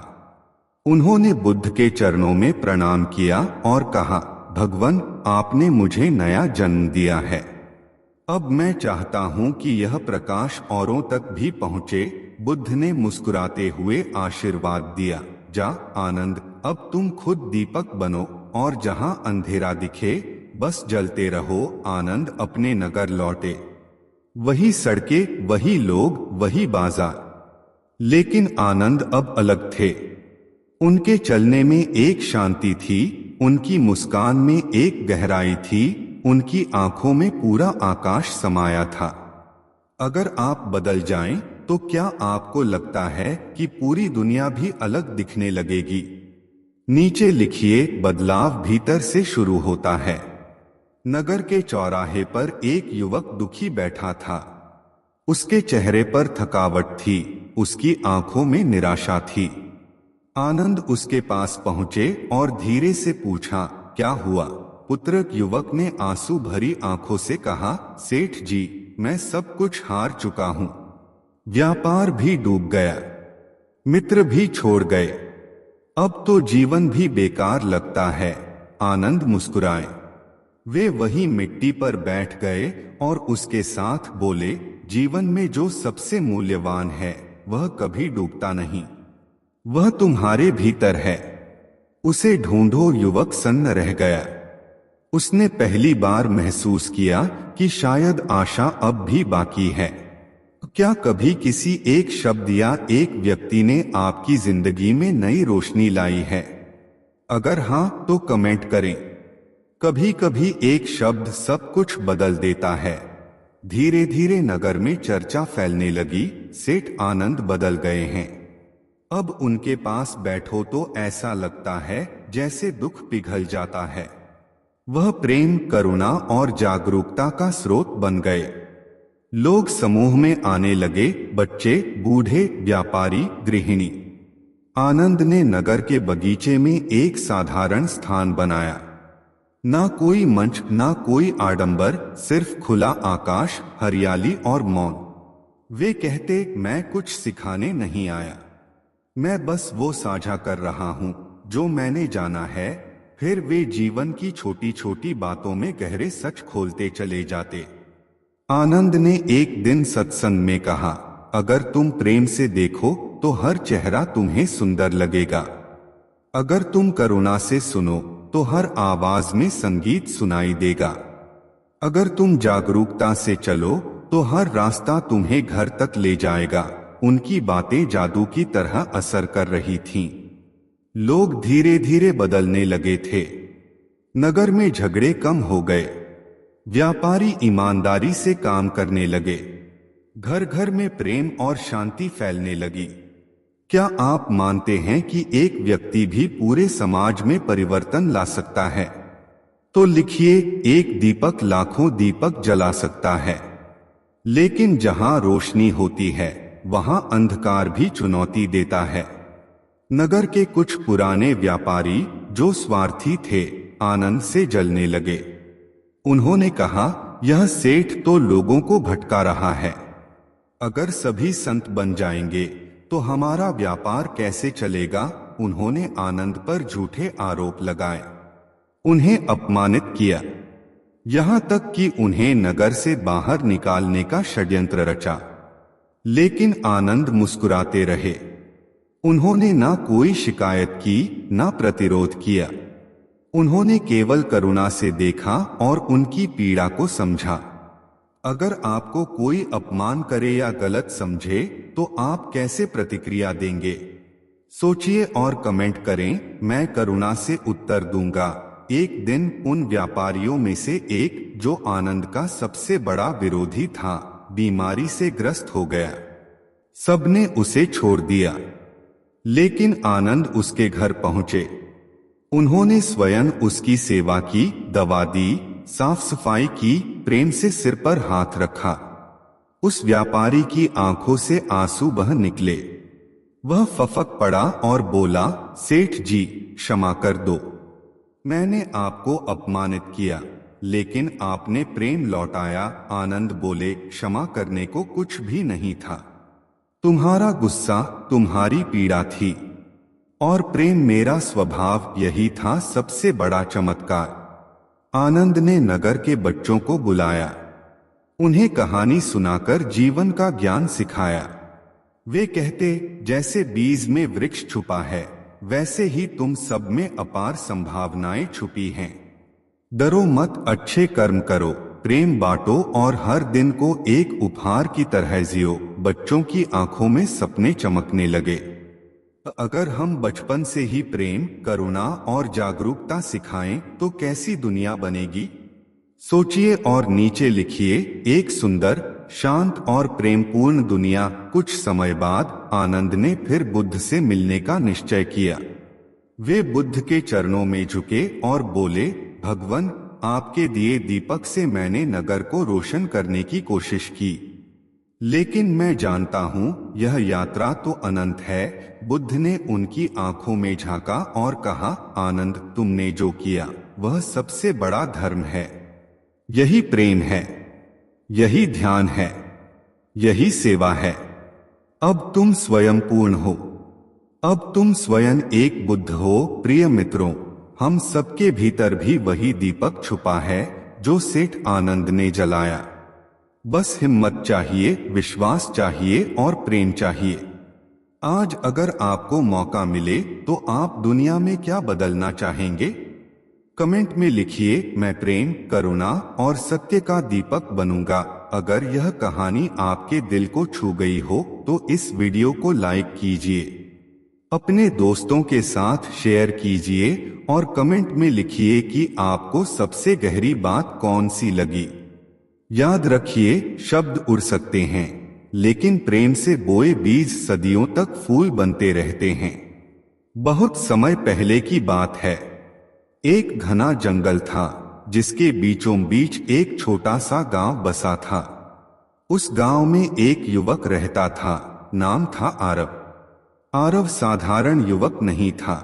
उन्होंने बुद्ध के चरणों में प्रणाम किया और कहा, भगवान, आपने मुझे नया जन्म दिया है। अब मैं चाहता हूं कि यह प्रकाश औरों तक भी पहुंचे। बुद्ध ने मुस्कुराते हुए आशीर्वाद दिया, जा आनंद, अब तुम खुद दीपक बनो और जहां अंधेरा दिखे बस जलते रहो। आनंद अपने नगर लौटे। वही सड़कें, वही लोग, वही बाजार। लेकिन आनंद अब अलग थे। उनके चलने में एक शांति थी, उनकी मुस्कान में एक गहराई थी, उनकी आंखों में पूरा आकाश समाया था। अगर आप बदल जाएं, तो क्या आपको लगता है कि पूरी दुनिया भी अलग दिखने लगेगी? नीचे लिखिए, बदलाव भीतर से शुरू होता है। नगर के चौराहे पर एक युवक दुखी बैठा था। उसके चेहरे पर थकावट थी, उसकी आंखों में निराशा थी। आनंद उसके पास पहुंचे और धीरे से पूछा, क्या हुआ पुत्र? युवक ने आंसू भरी आंखों से कहा, सेठ जी, मैं सब कुछ हार चुका हूं। व्यापार भी डूब गया, मित्र भी छोड़ गए, अब तो जीवन भी बेकार लगता है। आनंद मुस्कुराए। वे वही मिट्टी पर बैठ गए और उसके साथ बोले, जीवन में जो सबसे मूल्यवान है वह कभी डूबता नहीं, वह तुम्हारे भीतर है, उसे ढूंढो। युवक सन्न रह गया। उसने पहली बार महसूस किया कि शायद आशा अब भी बाकी है। क्या कभी किसी एक शब्द या एक व्यक्ति ने आपकी जिंदगी में नई रोशनी लाई है? अगर हां तो कमेंट करें। कभी कभी एक शब्द सब कुछ बदल देता है। धीरे धीरे नगर में चर्चा फैलने लगी, सेठ आनंद बदल गए हैं। अब उनके पास बैठो तो ऐसा लगता है जैसे दुख पिघल जाता है। वह प्रेम, करुणा और जागरूकता का स्रोत बन गए। लोग समूह में आने लगे, बच्चे, बूढ़े, व्यापारी, गृहिणी। आनंद ने नगर के बगीचे में एक साधारण स्थान बनाया। ना कोई मंच, ना कोई आडंबर, सिर्फ खुला आकाश, हरियाली और मौन। वे कहते, मैं कुछ सिखाने नहीं आया, मैं बस वो साझा कर रहा हूं जो मैंने जाना है। फिर वे जीवन की छोटी छोटी बातों में गहरे सच खोलते चले जाते। आनंद ने एक दिन सत्संग में कहा, अगर तुम प्रेम से देखो तो हर चेहरा तुम्हें सुंदर लगेगा। अगर तुम करुणा से सुनो तो हर आवाज में संगीत सुनाई देगा। अगर तुम जागरूकता से चलो तो हर रास्ता तुम्हें घर तक ले जाएगा। उनकी बातें जादू की तरह असर कर रही थीं। लोग धीरे धीरे बदलने लगे थे। नगर में झगड़े कम हो गए। व्यापारी ईमानदारी से काम करने लगे। घर घर में प्रेम और शांति फैलने लगी। क्या आप मानते हैं कि एक व्यक्ति भी पूरे समाज में परिवर्तन ला सकता है? तो लिखिए, एक दीपक लाखों दीपक जला सकता है, लेकिन जहां रोशनी होती है वहां अंधकार भी चुनौती देता है। नगर के कुछ पुराने व्यापारी जो स्वार्थी थे, आनंद से जलने लगे। उन्होंने कहा, यह सेठ तो लोगों को भटका रहा है। अगर सभी संत बन जाएंगे तो हमारा व्यापार कैसे चलेगा? उन्होंने आनंद पर झूठे आरोप लगाए, उन्हें अपमानित किया, यहां तक कि उन्हें नगर से बाहर निकालने का षड्यंत्र रचा। लेकिन आनंद मुस्कुराते रहे। उन्होंने ना कोई शिकायत की, ना प्रतिरोध किया। उन्होंने केवल करुणा से देखा और उनकी पीड़ा को समझा। अगर आपको कोई अपमान करे या गलत समझे तो आप कैसे प्रतिक्रिया देंगे? सोचिए और कमेंट करें, मैं करुणा से उत्तर दूंगा। एक दिन उन व्यापारियों में से एक, जो आनंद का सबसे बड़ा विरोधी था, बीमारी से ग्रस्त हो गया। सबने उसे छोड़ दिया, लेकिन आनंद उसके घर पहुंचे। उन्होंने स्वयं उसकी सेवा की, दवा दी, साफ सफाई की, प्रेम से सिर पर हाथ रखा। उस व्यापारी की आंखों से आंसू बह निकले। वह फफक पड़ा और बोला, सेठ जी, क्षमा कर दो, मैंने आपको अपमानित किया, लेकिन आपने प्रेम लौटाया। आनंद बोले, क्षमा करने को कुछ भी नहीं था। तुम्हारा गुस्सा तुम्हारी पीड़ा थी और प्रेम मेरा स्वभाव। यही था सबसे बड़ा चमत्कार। आनंद ने नगर के बच्चों को बुलाया, उन्हें कहानी सुनाकर जीवन का ज्ञान सिखाया। वे कहते, जैसे बीज में वृक्ष छुपा है, वैसे ही तुम सब में अपार संभावनाएं छुपी हैं। डरो मत, अच्छे कर्म करो, प्रेम बांटो और हर दिन को एक उपहार की तरह जियो। बच्चों की आंखों में सपने चमकने लगे। अगर हम बचपन से ही प्रेम, करुणा और जागरूकता सिखाएं तो कैसी दुनिया बनेगी? सोचिए और नीचे लिखिए, एक सुंदर, शांत और प्रेमपूर्ण दुनिया। कुछ समय बाद आनंद ने फिर बुद्ध से मिलने का निश्चय किया। वे बुद्ध के चरणों में झुके और बोले, भगवान, आपके दिए दीपक से मैंने नगर को रोशन करने की कोशिश की, लेकिन मैं जानता हूं यह यात्रा तो अनंत है। बुद्ध ने उनकी आंखों में झांका और कहा, आनंद, तुमने जो किया वह सबसे बड़ा धर्म है। यही प्रेम है, यही ध्यान है, यही सेवा है। अब तुम स्वयं पूर्ण हो, अब तुम स्वयं एक बुद्ध हो। प्रिय मित्रों, हम सबके भीतर भी वही दीपक छुपा है जो सेठ आनंद ने जलाया। बस हिम्मत चाहिए, विश्वास चाहिए और प्रेम चाहिए। आज अगर आपको मौका मिले तो आप दुनिया में क्या बदलना चाहेंगे? कमेंट में लिखिए, मैं प्रेम, करुणा और सत्य का दीपक बनूंगा। अगर यह कहानी आपके दिल को छू गई हो तो इस वीडियो को लाइक कीजिए, अपने दोस्तों के साथ शेयर कीजिए और कमेंट में लिखिए कि आपको सबसे गहरी बात कौन सी लगी। याद रखिए, शब्द उड़ सकते हैं, लेकिन प्रेम से बोए बीज सदियों तक फूल बनते रहते हैं। बहुत समय पहले की बात है। एक घना जंगल था जिसके बीचों बीच एक छोटा सा गांव बसा था। उस गांव में एक युवक रहता था, नाम था आरव। आरव साधारण युवक नहीं था,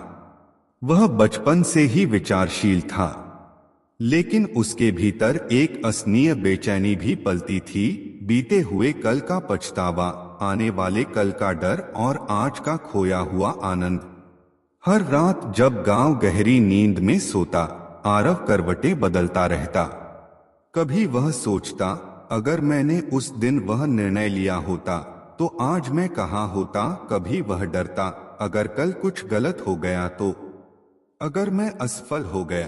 वह बचपन से ही विचारशील था, लेकिन उसके भीतर एक असनीय बेचैनी भी पलती थी। बीते हुए कल का पछतावा, आने वाले कल का डर और आज का खोया हुआ आनंद। हर रात जब गांव गहरी नींद में सोता, आरव करवटें बदलता रहता। कभी वह सोचता, अगर मैंने उस दिन वह निर्णय लिया होता तो आज मैं कहाँ होता। कभी वह डरता, अगर कल कुछ गलत हो गया तो, अगर मैं असफल हो गया,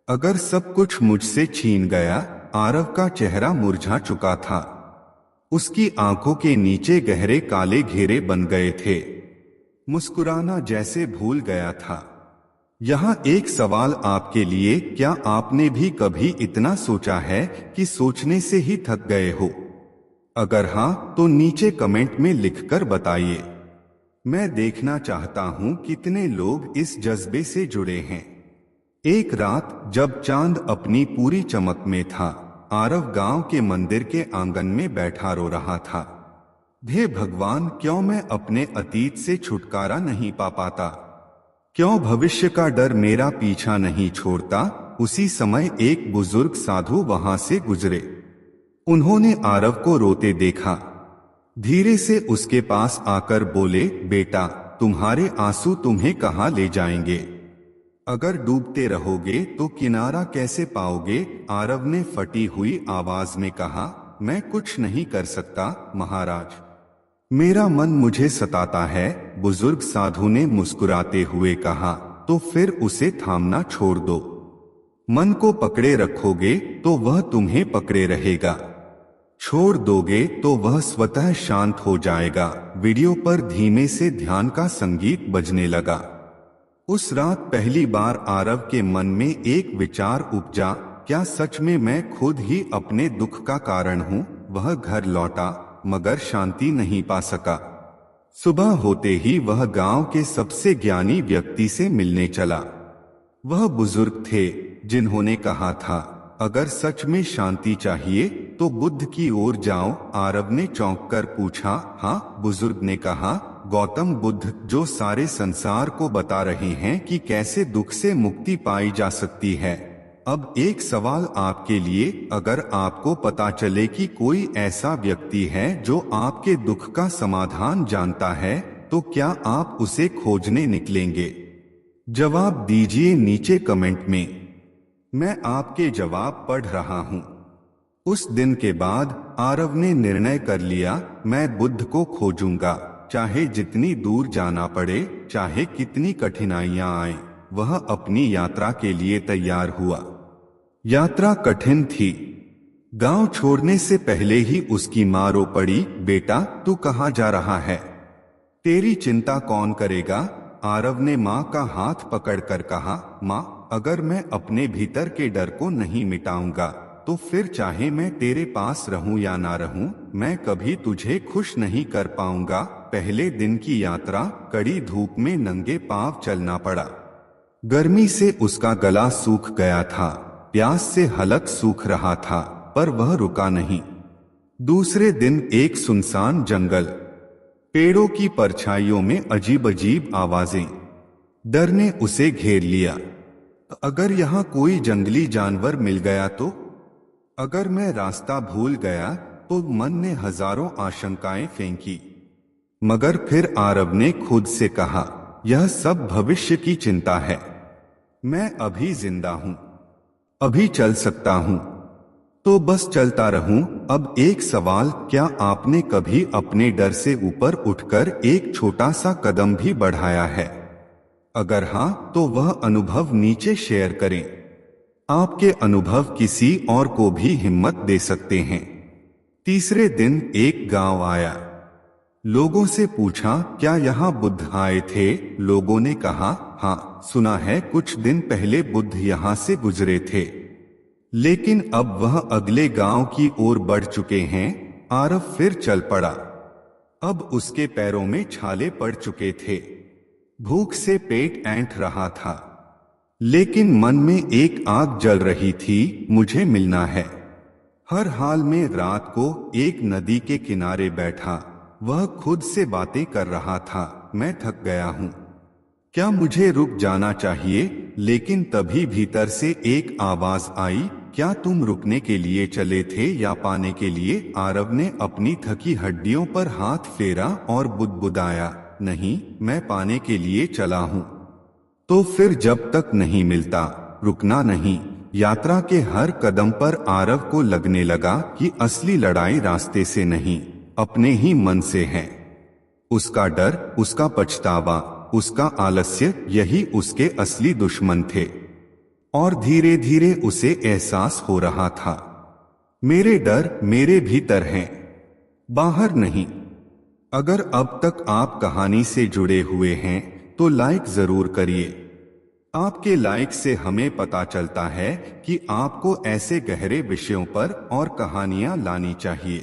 अगर सब कुछ मुझसे छीन गया। आरव का चेहरा मुरझा चुका था, उसकी आंखों के नीचे गहरे काले घेरे बन गए थे, मुस्कुराना जैसे भूल गया था। यहाँ एक सवाल आपके लिए, क्या आपने भी कभी इतना सोचा है कि सोचने से ही थक गए हो? अगर हाँ तो नीचे कमेंट में लिखकर बताइए। मैं देखना चाहता हूँ कितने लोग इस जज्बे से जुड़े हैं। एक रात जब चांद अपनी पूरी चमक में था, आरव गांव के मंदिर के आंगन में बैठा रो रहा था। हे भगवान, क्यों मैं अपने अतीत से छुटकारा नहीं पा पाता? क्यों भविष्य का डर मेरा पीछा नहीं छोड़ता? उसी समय एक बुजुर्ग साधु वहां से गुजरे। उन्होंने आरव को रोते देखा। धीरे से उसके पास आकर बोले, बेटा, तुम्हारे आंसू तुम्हें कहाँ ले जाएंगे? अगर डूबते रहोगे तो किनारा कैसे पाओगे? आरव ने फटी हुई आवाज में कहा, मैं कुछ नहीं कर सकता महाराज, मेरा मन मुझे सताता है। बुजुर्ग साधु ने मुस्कुराते हुए कहा, तो फिर उसे थामना छोड़ दो। मन को पकड़े रखोगे तो वह तुम्हें पकड़े रहेगा, छोड़ दोगे तो वह स्वतः शांत हो जाएगा। वीडियो पर धीमे से ध्यान का संगीत बजने लगा। उस रात पहली बार आरव के मन में एक विचार उपजा, क्या सच में मैं खुद ही अपने दुख का कारण हूँ? वह घर लौटा मगर शांति नहीं पा सका। सुबह होते ही वह गांव के सबसे ज्ञानी व्यक्ति से मिलने चला। वह बुजुर्ग थे जिन्होंने कहा था, अगर सच में शांति चाहिए तो बुद्ध की ओर जाओ। आरव ने चौंक कर पूछा, हाँ? बुजुर्ग ने कहा, गौतम बुद्ध, जो सारे संसार को बता रहे हैं कि कैसे दुख से मुक्ति पाई जा सकती है। अब एक सवाल आपके लिए, अगर आपको पता चले कि कोई ऐसा व्यक्ति है जो आपके दुख का समाधान जानता है, तो क्या आप उसे खोजने निकलेंगे? जवाब दीजिए नीचे कमेंट में, मैं आपके जवाब पढ़ रहा हूँ। उस दिन के बाद आरव ने निर्णय कर लिया, मैं बुद्ध को खोजूंगा, चाहे जितनी दूर जाना पड़े, चाहे कितनी कठिनाइयां आए। वह अपनी यात्रा के लिए तैयार हुआ। यात्रा कठिन थी। गांव छोड़ने से पहले ही उसकी मां रो पड़ी, बेटा तू कहाँ जा रहा है? तेरी चिंता कौन करेगा? आरव ने मां का हाथ पकड़कर कहा, मां, अगर मैं अपने भीतर के डर को नहीं मिटाऊंगा तो फिर चाहे मैं तेरे पास रहूं या ना रहूं, मैं कभी तुझे खुश नहीं कर पाऊंगा। पहले दिन की यात्रा, कड़ी धूप में नंगे पांव चलना पड़ा। गर्मी से उसका गला सूख गया था, प्यास से हलक सूख रहा था, पर वह रुका नहीं। दूसरे दिन एक सुनसान जंगल, पेड़ों की परछाइयों में अजीब अजीब आवाजें। डर ने उसे घेर लिया। अगर यहाँ कोई जंगली जानवर मिल गया तो? अगर मैं रास्ता भूल गया तो? मन ने हजारों आशंकाएं फेंकी। मगर फिर आरव ने खुद से कहा, यह सब भविष्य की चिंता है, मैं अभी जिंदा हूं। अभी चल सकता हूं तो बस चलता रहूं। अब एक सवाल, क्या आपने कभी अपने डर से ऊपर उठकर एक छोटा सा कदम भी बढ़ाया है? अगर हां, तो वह अनुभव नीचे शेयर करें। आपके अनुभव किसी और को भी हिम्मत दे सकते हैं। तीसरे दिन एक गांव आया। लोगों से पूछा, क्या यहाँ बुद्ध आए थे? लोगों ने कहा, हाँ, सुना है कुछ दिन पहले बुद्ध यहाँ से गुजरे थे, लेकिन अब वह अगले गांव की ओर बढ़ चुके हैं। आरव फिर चल पड़ा। अब उसके पैरों में छाले पड़ चुके थे। भूख से पेट ऐंठ रहा था, लेकिन मन में एक आग जल रही थी, मुझे मिलना है। हर हाल में रात को एक नदी के किनारे बैठा, वह खुद से बातें कर रहा था, मैं थक गया हूं, क्या मुझे रुक जाना चाहिए? लेकिन तभी भीतर से एक आवाज आई, क्या तुम रुकने के लिए चले थे या पाने के लिए? आरव ने अपनी थकी हड्डियों पर हाथ फेरा और बुदबुदाया, नहीं, मैं पाने के लिए चला हूं। तो फिर जब तक नहीं मिलता, रुकना नहीं। यात्रा के हर कदम पर आरव को लगने लगा कि असली लड़ाई रास्ते से नहीं, अपने ही मन से है। उसका डर, उसका पछतावा, उसका आलस्य, यही उसके असली दुश्मन थे। और धीरे धीरे उसे एहसास हो रहा था, मेरे डर मेरे भीतर हैं, बाहर नहीं। अगर अब तक आप कहानी से जुड़े हुए हैं तो लाइक जरूर करिए। आपके लाइक से हमें पता चलता है कि आपको ऐसे गहरे विषयों पर और कहानियां लानी चाहिए।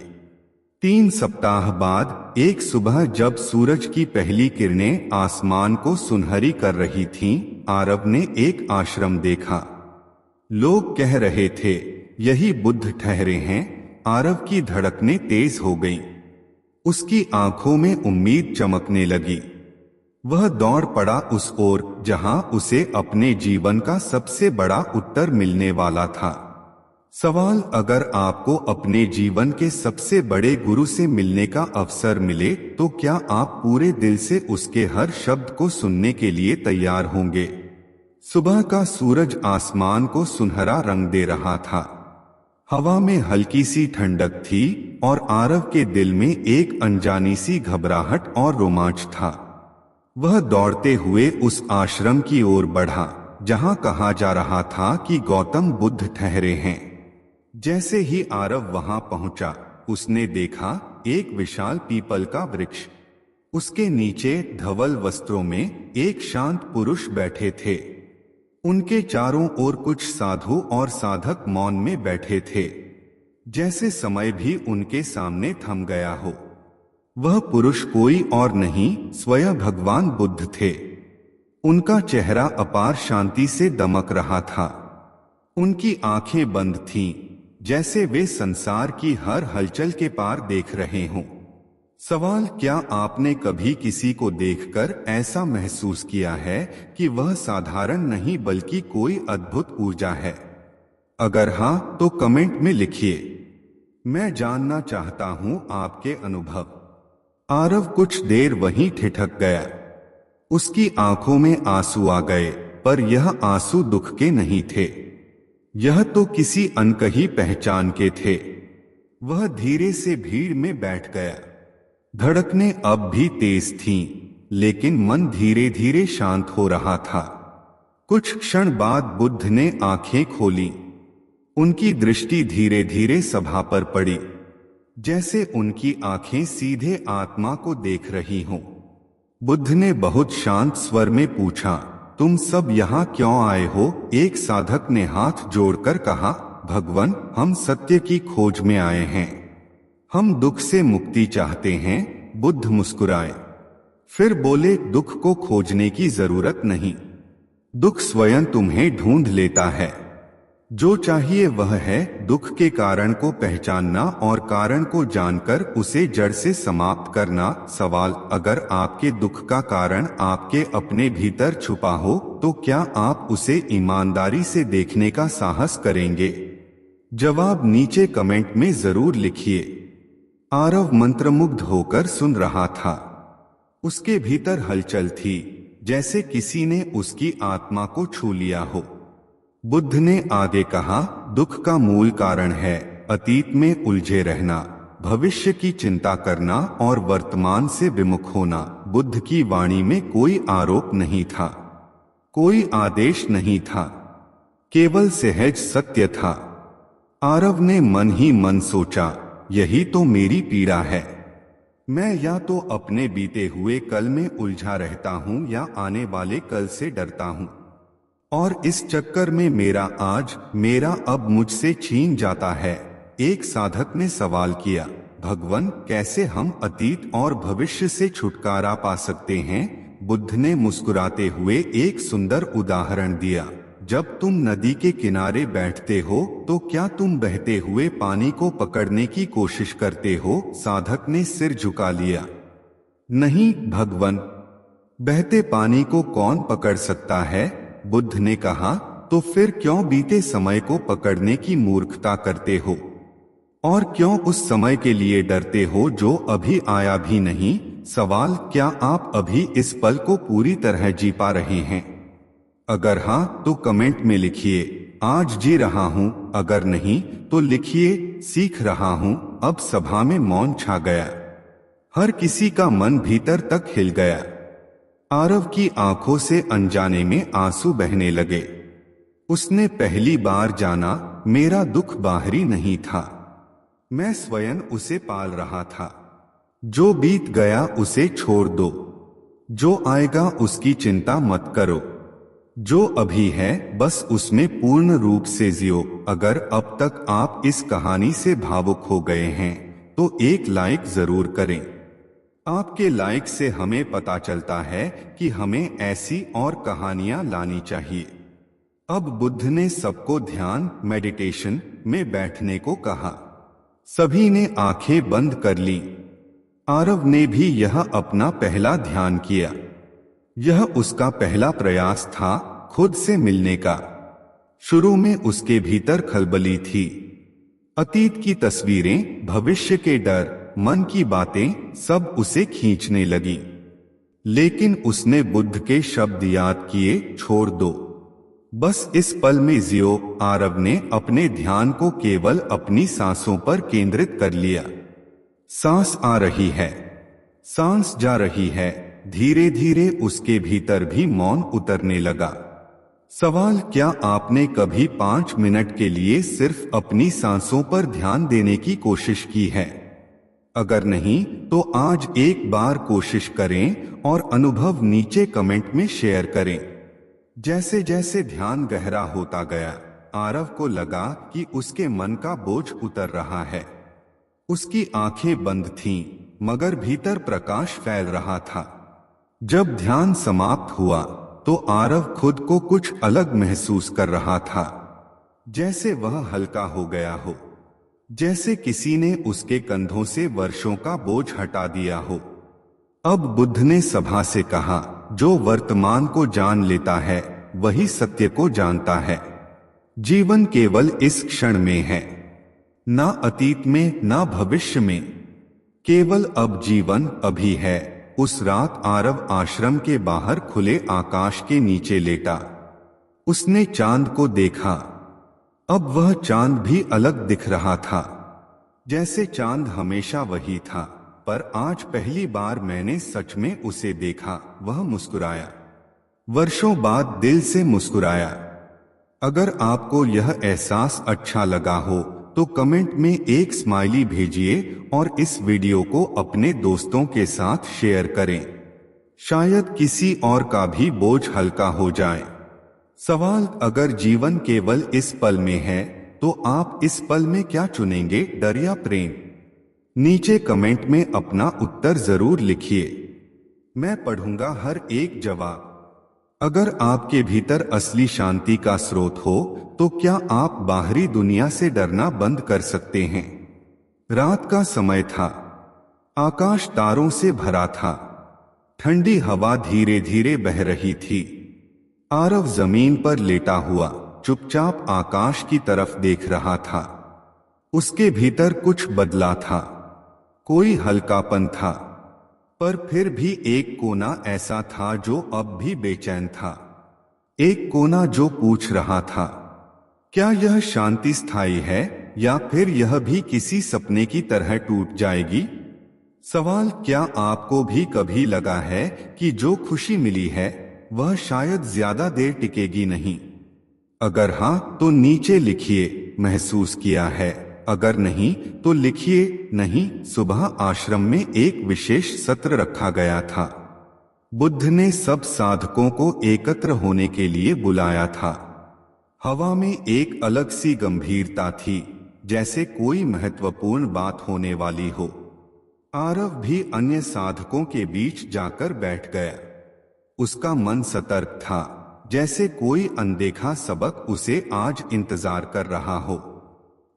3 सप्ताह बाद एक सुबह जब सूरज की पहली किरणें आसमान को सुनहरी कर रही थीं, आरव ने एक आश्रम देखा। लोग कह रहे थे, यही बुद्ध ठहरे हैं। आरव की धड़कनें तेज हो गईं। उसकी आंखों में उम्मीद चमकने लगी। वह दौड़ पड़ा उस ओर जहां उसे अपने जीवन का सबसे बड़ा उत्तर मिलने वाला था। सवाल, अगर आपको अपने जीवन के सबसे बड़े गुरु से मिलने का अवसर मिले तो क्या आप पूरे दिल से उसके हर शब्द को सुनने के लिए तैयार होंगे? सुबह का सूरज आसमान को सुनहरा रंग दे रहा था। हवा में हल्की सी ठंडक थी और आरव के दिल में एक अनजानी सी घबराहट और रोमांच था। वह दौड़ते हुए उस आश्रम की ओर बढ़ा जहां कहा जा रहा था कि गौतम बुद्ध ठहरे हैं। जैसे ही आरव वहां पहुंचा, उसने देखा एक विशाल पीपल का वृक्ष। उसके नीचे धवल वस्त्रों में एक शांत पुरुष बैठे थे। उनके चारों ओर कुछ साधु और साधक मौन में बैठे थे, जैसे समय भी उनके सामने थम गया हो। वह पुरुष कोई और नहीं, स्वयं भगवान बुद्ध थे। उनका चेहरा अपार शांति से दमक रहा था। उनकी आंखें बंद थीं, जैसे वे संसार की हर हलचल के पार देख रहे हों। सवाल, क्या आपने कभी किसी को देखकर ऐसा महसूस किया है कि वह साधारण नहीं बल्कि कोई अद्भुत ऊर्जा है? अगर हां, तो कमेंट में लिखिए। मैं जानना चाहता हूं आपके अनुभव। आरव कुछ देर वहीं ठिठक गया। उसकी आंखों में आंसू आ गए, पर यह आंसू दुख के नहीं थे। यह तो किसी अनकही पहचान के थे। वह धीरे से भीड़ में बैठ गया। धड़कनें अब भी तेज थीं, लेकिन मन धीरे धीरे शांत हो रहा था। कुछ क्षण बाद बुद्ध ने आंखें खोली। उनकी दृष्टि धीरे धीरे सभा पर पड़ी, जैसे उनकी आंखें सीधे आत्मा को देख रही हों। बुद्ध ने बहुत शांत स्वर में पूछा, तुम सब यहाँ क्यों आए हो? एक साधक ने हाथ जोड़कर कहा, भगवान, हम सत्य की खोज में आए हैं। हम दुख से मुक्ति चाहते हैं। बुद्ध मुस्कुराए, फिर बोले, दुख को खोजने की जरूरत नहीं, दुख स्वयं तुम्हें ढूंढ लेता है। जो चाहिए वह है दुख के कारण को पहचानना और कारण को जानकर उसे जड़ से समाप्त करना। सवाल, अगर आपके दुख का कारण आपके अपने भीतर छुपा हो तो क्या आप उसे ईमानदारी से देखने का साहस करेंगे? जवाब नीचे कमेंट में जरूर लिखिए। आरव मंत्रमुग्ध होकर सुन रहा था। उसके भीतर हलचल थी, जैसे किसी ने उसकी आत्मा को छू लिया हो। बुद्ध ने आगे कहा, दुख का मूल कारण है अतीत में उलझे रहना, भविष्य की चिंता करना और वर्तमान से विमुख होना। बुद्ध की वाणी में कोई आरोप नहीं था, कोई आदेश नहीं था, केवल सहज सत्य था। आरव ने मन ही मन सोचा, यही तो मेरी पीड़ा है। मैं या तो अपने बीते हुए कल में उलझा रहता हूं या आने वाले कल से डरता हूं, और इस चक्कर में मेरा आज, मेरा अब मुझसे छीन जाता है। एक साधक ने सवाल किया, भगवान, कैसे हम अतीत और भविष्य से छुटकारा पा सकते हैं? बुद्ध ने मुस्कुराते हुए एक सुंदर उदाहरण दिया। जब तुम नदी के किनारे बैठते हो तो क्या तुम बहते हुए पानी को पकड़ने की कोशिश करते हो? साधक ने सिर झुका लिया। नहीं भगवान, बहते पानी को कौन पकड़ सकता है? बुद्ध ने कहा, तो फिर क्यों बीते समय को पकड़ने की मूर्खता करते हो? और क्यों उस समय के लिए डरते हो जो अभी आया भी नहीं? सवाल, क्या आप अभी इस पल को पूरी तरह जी पा रहे हैं? अगर हां तो कमेंट में लिखिए, आज जी रहा हूं। अगर नहीं तो लिखिए, सीख रहा हूं। अब सभा में मौन छा गया। हर किसी का मन भीतर तक हिल गया। आरव की आंखों से अनजाने में आंसू बहने लगे। उसने पहली बार जाना, मेरा दुख बाहरी नहीं था, मैं स्वयं उसे पाल रहा था। जो बीत गया उसे छोड़ दो, जो आएगा उसकी चिंता मत करो। जो अभी है बस उसमें पूर्ण रूप से जियो। अगर अब तक आप इस कहानी से भावुक हो गए हैं तो एक लाइक जरूर करें। आपके लाइक से हमें पता चलता है कि हमें ऐसी और कहानियां लानी चाहिए। अब बुद्ध ने सबको ध्यान मेडिटेशन में बैठने को कहा। सभी ने आंखें बंद कर ली। आरव ने भी यह अपना पहला ध्यान किया। यह उसका पहला प्रयास था खुद से मिलने का। शुरू में उसके भीतर खलबली थी। अतीत की तस्वीरें, भविष्य के डर, मन की बातें सब उसे खींचने लगी। लेकिन उसने बुद्ध के शब्द याद किए, छोड़ दो, बस इस पल में जियो। आरव ने अपने ध्यान को केवल अपनी सांसों पर केंद्रित कर लिया। सांस आ रही है, सांस जा रही है। धीरे धीरे उसके भीतर भी मौन उतरने लगा। सवाल, क्या आपने कभी 5 मिनट के लिए सिर्फ अपनी सांसों पर ध्यान देने की कोशिश की है? अगर नहीं तो आज एक बार कोशिश करें और अनुभव नीचे कमेंट में शेयर करें। जैसे जैसे ध्यान गहरा होता गया, आरव को लगा कि उसके मन का बोझ उतर रहा है। उसकी आंखें बंद थीं, मगर भीतर प्रकाश फैल रहा था। जब ध्यान समाप्त हुआ तो आरव खुद को कुछ अलग महसूस कर रहा था, जैसे वह हल्का हो गया हो, जैसे किसी ने उसके कंधों से वर्षों का बोझ हटा दिया हो। अब बुद्ध ने सभा से कहा, जो वर्तमान को जान लेता है वही सत्य को जानता है। जीवन केवल इस क्षण में है, ना अतीत में ना भविष्य में, केवल अब जीवन अभी है। उस रात आरव आश्रम के बाहर खुले आकाश के नीचे लेटा। उसने चांद को देखा। अब वह चांद भी अलग दिख रहा था, जैसे चांद हमेशा वही था, पर आज पहली बार मैंने सच में उसे देखा। वह मुस्कुराया, वर्षों बाद दिल से मुस्कुराया। अगर आपको यह एहसास अच्छा लगा हो तो कमेंट में एक स्माइली भेजिए और इस वीडियो को अपने दोस्तों के साथ शेयर करें। शायद किसी और का भी बोझ हल्का हो जाए। सवाल, अगर जीवन केवल इस पल में है तो आप इस पल में क्या चुनेंगे, डर या प्रेम? नीचे कमेंट में अपना उत्तर जरूर लिखिए, मैं पढ़ूंगा हर एक जवाब। अगर आपके भीतर असली शांति का स्रोत हो तो क्या आप बाहरी दुनिया से डरना बंद कर सकते हैं? रात का समय था, आकाश तारों से भरा था, ठंडी हवा धीरे धीरे बह रही थी। आरव जमीन पर लेटा हुआ चुपचाप आकाश की तरफ देख रहा था। उसके भीतर कुछ बदला था, कोई हल्कापन था, पर फिर भी एक कोना ऐसा था जो अब भी बेचैन था। एक कोना जो पूछ रहा था, क्या यह शांति स्थायी है या फिर यह भी किसी सपने की तरह टूट जाएगी? सवाल, क्या आपको भी कभी लगा है कि जो खुशी मिली है वह शायद ज्यादा देर टिकेगी नहीं? अगर हाँ तो नीचे लिखिए महसूस किया है, अगर नहीं तो लिखिए नहीं। सुबह आश्रम में एक विशेष सत्र रखा गया था। बुद्ध ने सब साधकों को एकत्र होने के लिए बुलाया था। हवा में एक अलग सी गंभीरता थी, जैसे कोई महत्वपूर्ण बात होने वाली हो। आरव भी अन्य साधकों के बीच जाकर बैठ गया। उसका मन सतर्क था, जैसे कोई अनदेखा सबक उसे आज इंतजार कर रहा हो।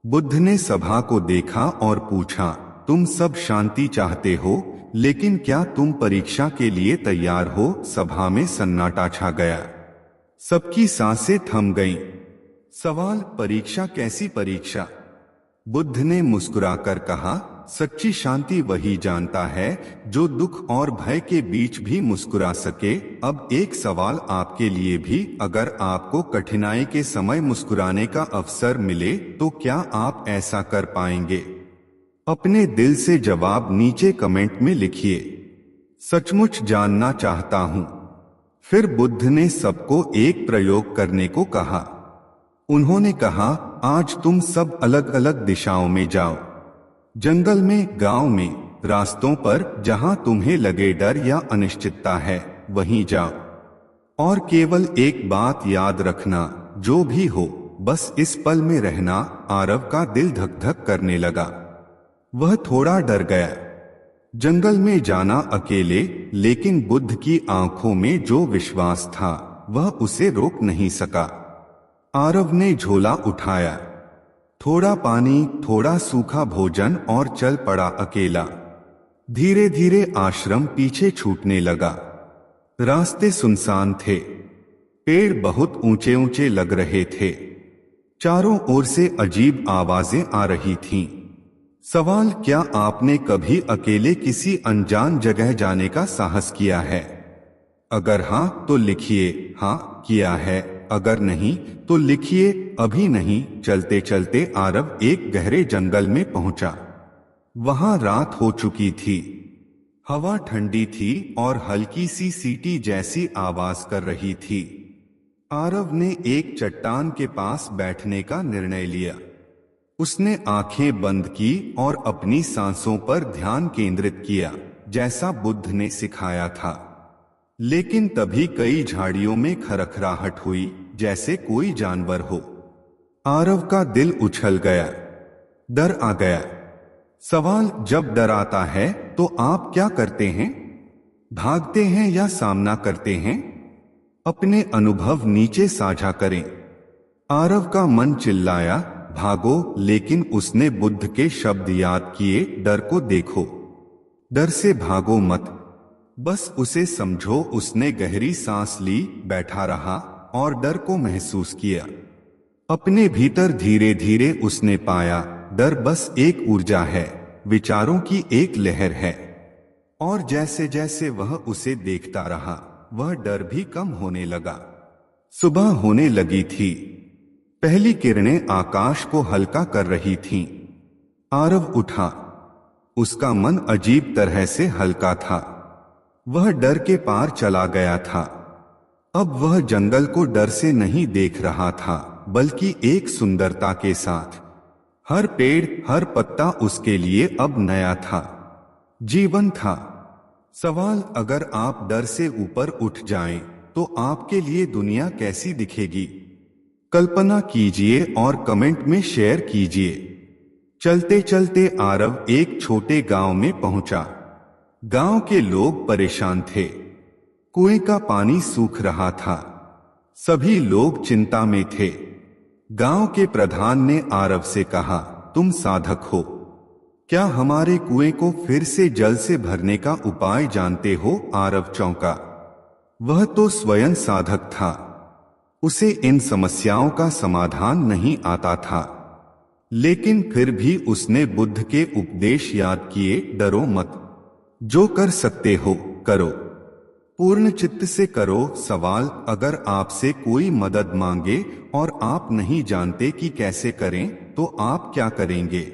बुद्ध ने सभा को देखा और पूछा, तुम सब शांति चाहते हो, लेकिन क्या तुम परीक्षा के लिए तैयार हो? सभा में सन्नाटा छा गया। सबकी सांसें थम गईं। सवाल, परीक्षा? कैसी परीक्षा? बुद्ध ने मुस्कुराकर कहा, सच्ची शांति वही जानता है जो दुख और भय के बीच भी मुस्कुरा सके। अब एक सवाल आपके लिए भी, अगर आपको कठिनाई के समय मुस्कुराने का अवसर मिले तो क्या आप ऐसा कर पाएंगे? अपने दिल से जवाब नीचे कमेंट में लिखिए। सचमुच जानना चाहता हूं। फिर बुद्ध ने सबको एक प्रयोग करने को कहा। उन्होंने कहा, आज तुम सब अलग अलग दिशाओं में जाओ। जंगल में, गांव में, रास्तों पर जहां तुम्हें लगे डर या अनिश्चितता है वहीं जाओ। और केवल एक बात याद रखना, जो भी हो बस इस पल में रहना। आरव का दिल धक धक करने लगा। वह थोड़ा डर गया। जंगल में जाना अकेले, लेकिन बुद्ध की आंखों में जो विश्वास था वह उसे रोक नहीं सका। आरव ने झोला उठाया, थोड़ा पानी, थोड़ा सूखा भोजन और चल पड़ा अकेला। धीरे धीरे आश्रम पीछे छूटने लगा। रास्ते सुनसान थे। पेड़ बहुत ऊंचे ऊंचे लग रहे थे। चारों ओर से अजीब आवाजें आ रही थीं। सवाल, क्या आपने कभी अकेले किसी अनजान जगह जाने का साहस किया है? अगर हां तो लिखिए हां किया है, अगर नहीं तो लिखिए अभी नहीं। चलते चलते आरव एक गहरे जंगल में पहुंचा। वहां रात हो चुकी थी। हवा ठंडी थी और हल्की सी सीटी जैसी आवाज कर रही थी। आरव ने एक चट्टान के पास बैठने का निर्णय लिया। उसने आंखें बंद की और अपनी सांसों पर ध्यान केंद्रित किया, जैसा बुद्ध ने सिखाया था। लेकिन तभी कई झाड़ियों में खरखराहट हुई, जैसे कोई जानवर हो। आरव का दिल उछल गया। डर आ गया। सवाल, जब डर आता है तो आप क्या करते हैं? भागते हैं या सामना करते हैं? अपने अनुभव नीचे साझा करें। आरव का मन चिल्लाया, भागो, लेकिन उसने बुद्ध के शब्द याद किए, डर को देखो, डर से भागो मत, बस उसे समझो। उसने गहरी सांस ली, बैठा रहा और डर को महसूस किया। अपने भीतर धीरे धीरे उसने पाया, डर बस एक ऊर्जा है, विचारों की एक लहर है। और जैसे जैसे वह उसे देखता रहा, वह डर भी कम होने लगा। सुबह होने लगी थी। पहली किरणें आकाश को हल्का कर रही थीं। आरव उठा। उसका मन अजीब तरह से हल्का था। वह डर के पार चला गया था। अब वह जंगल को डर से नहीं देख रहा था, बल्कि एक सुंदरता के साथ। हर पेड़, हर पत्ता उसके लिए अब नया था, जीवन था। सवाल, अगर आप डर से ऊपर उठ जाएं, तो आपके लिए दुनिया कैसी दिखेगी? कल्पना कीजिए और कमेंट में शेयर कीजिए। चलते चलते आरव एक छोटे गांव में पहुंचा। गांव के लोग परेशान थे। कुएं का पानी सूख रहा था। सभी लोग चिंता में थे। गांव के प्रधान ने आरव से कहा, तुम साधक हो, क्या हमारे कुएं को फिर से जल से भरने का उपाय जानते हो? आरव चौंका। वह तो स्वयं साधक था। उसे इन समस्याओं का समाधान नहीं आता था। लेकिन फिर भी उसने बुद्ध के उपदेश याद किए, डरो मत, जो कर सकते हो करो। पूर्ण चित्त से करो सवाल। अगर आपसे कोई मदद मांगे और आप नहीं जानते कि कैसे करें तो आप क्या करेंगे?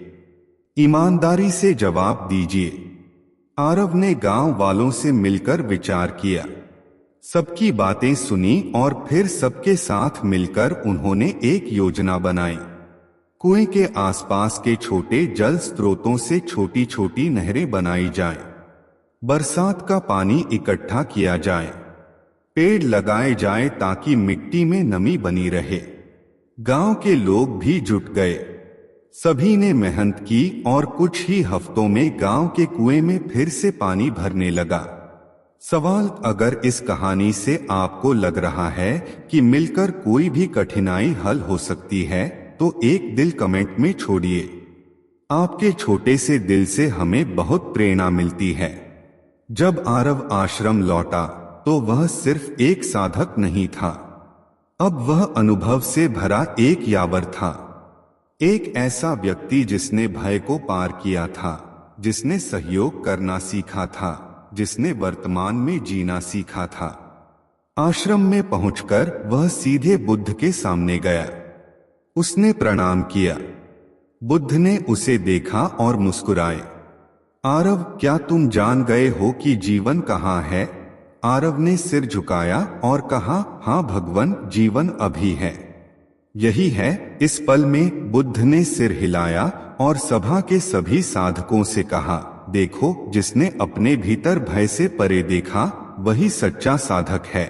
ईमानदारी से जवाब दीजिए। आरव ने गांव वालों से मिलकर विचार किया, सबकी बातें सुनी और फिर सबके साथ मिलकर उन्होंने एक योजना बनाई। कुएं के आसपास के छोटे जल स्रोतों से छोटी छोटी नहरें बनाई जाएं, बरसात का पानी इकट्ठा किया जाए, पेड़ लगाए जाए ताकि मिट्टी में नमी बनी रहे। गांव के लोग भी जुट गए, सभी ने मेहनत की और कुछ ही हफ्तों में गांव के कुएं में फिर से पानी भरने लगा। सवाल, अगर इस कहानी से आपको लग रहा है कि मिलकर कोई भी कठिनाई हल हो सकती है तो एक दिल कमेंट में छोड़िए। आपके छोटे से दिल से हमें बहुत प्रेरणा मिलती है। जब आरव आश्रम लौटा तो वह सिर्फ एक साधक नहीं था, अब वह अनुभव से भरा एक यावर था। एक ऐसा व्यक्ति जिसने भय को पार किया था, जिसने सहयोग करना सीखा था, जिसने वर्तमान में जीना सीखा था। आश्रम में पहुंचकर वह सीधे बुद्ध के सामने गया। उसने प्रणाम किया। बुद्ध ने उसे देखा और मुस्कुराए। आरव, क्या तुम जान गए हो कि जीवन कहाँ है? आरव ने सिर झुकाया और कहा, हाँ भगवान, जीवन अभी है, यही है, इस पल में। बुद्ध ने सिर हिलाया और सभा के सभी साधकों से कहा, देखो, जिसने अपने भीतर भय से परे देखा वही सच्चा साधक है,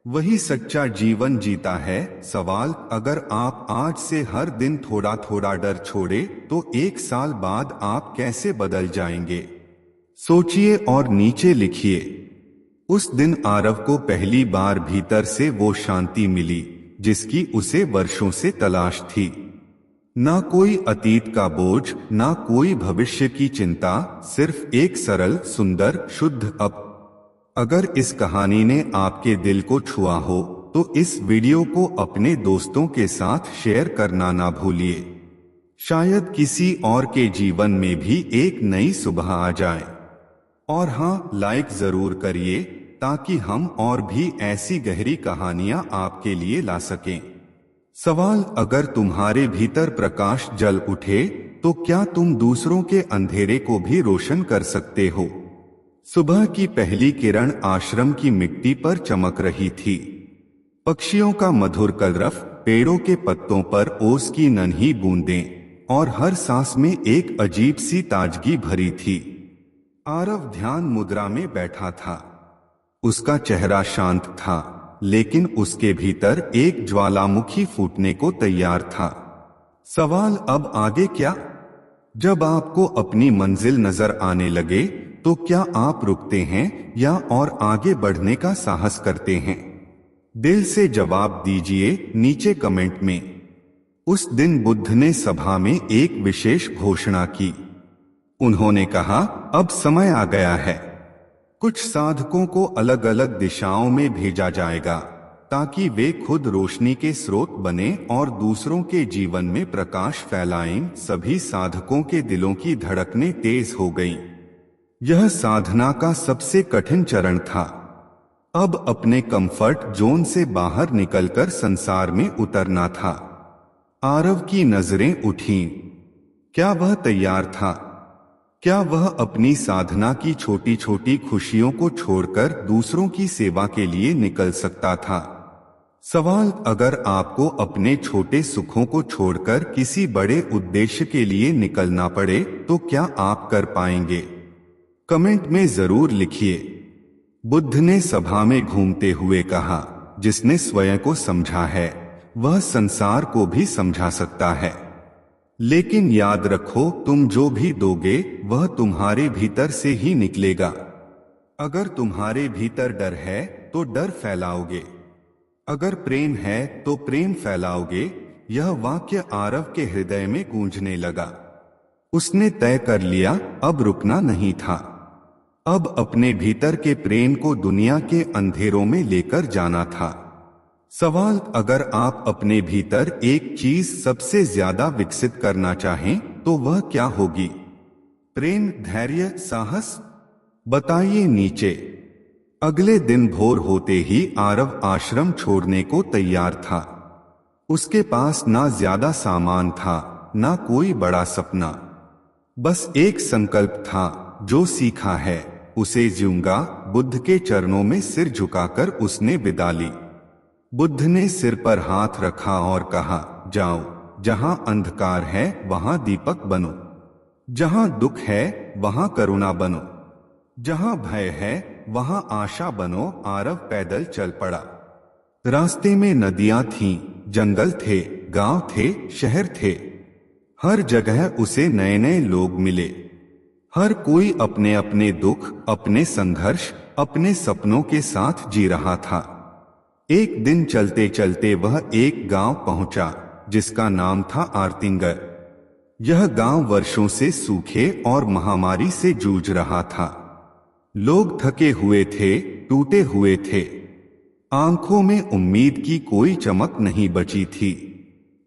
वही सच्चा जीवन जीता है। सवाल, अगर आप आज से हर दिन थोड़ा थोड़ा डर छोड़े तो 1 साल बाद आप कैसे बदल जाएंगे? सोचिए और नीचे लिखिए। उस दिन आरव को पहली बार भीतर से वो शांति मिली जिसकी उसे वर्षों से तलाश थी। ना कोई अतीत का बोझ, ना कोई भविष्य की चिंता, सिर्फ एक सरल, सुंदर, शुद्ध अब। अगर इस कहानी ने आपके दिल को छुआ हो तो इस वीडियो को अपने दोस्तों के साथ शेयर करना ना भूलिए। शायद किसी और के जीवन में भी एक नई सुबह आ जाए। और हाँ, लाइक जरूर करिए ताकि हम और भी ऐसी गहरी कहानियां आपके लिए ला सकें। सवाल, अगर तुम्हारे भीतर प्रकाश जल उठे तो क्या तुम दूसरों के अंधेरे को भी रोशन कर सकते हो? सुबह की पहली किरण आश्रम की मिट्टी पर चमक रही थी। पक्षियों का मधुर कलरव, पेड़ों के पत्तों पर ओस की नन्ही बूंदें और हर सांस में एक अजीब सी ताजगी भरी थी। आरव ध्यान मुद्रा में बैठा था। उसका चेहरा शांत था, लेकिन उसके भीतर एक ज्वालामुखी फूटने को तैयार था। सवाल, अब आगे क्या? जब आपको अपनी मंजिल नजर आने लगे तो क्या आप रुकते हैं या और आगे बढ़ने का साहस करते हैं? दिल से जवाब दीजिए नीचे कमेंट में। उस दिन बुद्ध ने सभा में एक विशेष घोषणा की। उन्होंने कहा, अब समय आ गया है। कुछ साधकों को अलग अलग दिशाओं में भेजा जाएगा ताकि वे खुद रोशनी के स्रोत बने और दूसरों के जीवन में प्रकाश फैलाएं। सभी साधकों के दिलों की धड़कनें तेज हो गईं। यह साधना का सबसे कठिन चरण था। अब अपने कंफर्ट जोन से बाहर निकलकर संसार में उतरना था। आरव की नजरें उठीं। क्या वह तैयार था? क्या वह अपनी साधना की छोटी छोटी खुशियों को छोड़कर दूसरों की सेवा के लिए निकल सकता था? सवाल, अगर आपको अपने छोटे सुखों को छोड़कर किसी बड़े उद्देश्य के लिए निकलना पड़े तो क्या आप कर पाएंगे? कमेंट में जरूर लिखिए। बुद्ध ने सभा में घूमते हुए कहा, जिसने स्वयं को समझा है वह संसार को भी समझा सकता है। लेकिन याद रखो, तुम जो भी दोगे वह तुम्हारे भीतर से ही निकलेगा। अगर तुम्हारे भीतर डर है तो डर फैलाओगे, अगर प्रेम है तो प्रेम फैलाओगे। यह वाक्य आरव के हृदय में गूंजने लगा। उसने तय कर लिया, अब रुकना नहीं था। अब अपने भीतर के प्रेम को दुनिया के अंधेरों में लेकर जाना था। सवाल, अगर आप अपने भीतर एक चीज सबसे ज्यादा विकसित करना चाहें तो वह क्या होगी? प्रेम, धैर्य, साहस? बताइए नीचे। अगले दिन भोर होते ही आरव आश्रम छोड़ने को तैयार था। उसके पास ना ज्यादा सामान था, ना कोई बड़ा सपना। बस एक संकल्प था, जो सीखा है उसे जीऊंगा। बुद्ध के चरणों में सिर झुकाकर उसने विदा ली। बुद्ध ने सिर पर हाथ रखा और कहा, जाओ, जहां अंधकार है वहां दीपक बनो, जहां दुख है वहां करुणा बनो, जहां भय है वहां आशा बनो। आरव पैदल चल पड़ा। रास्ते में नदियां थीं, जंगल थे, गांव थे, शहर थे। हर जगह उसे नए नए लोग मिले। हर कोई अपने अपने दुख, अपने संघर्ष, अपने सपनों के साथ जी रहा था। एक दिन चलते चलते वह एक गांव पहुंचा जिसका नाम था आर्तिंगर। यह गांव वर्षों से सूखे और महामारी से जूझ रहा था। लोग थके हुए थे, टूटे हुए थे। आंखों में उम्मीद की कोई चमक नहीं बची थी।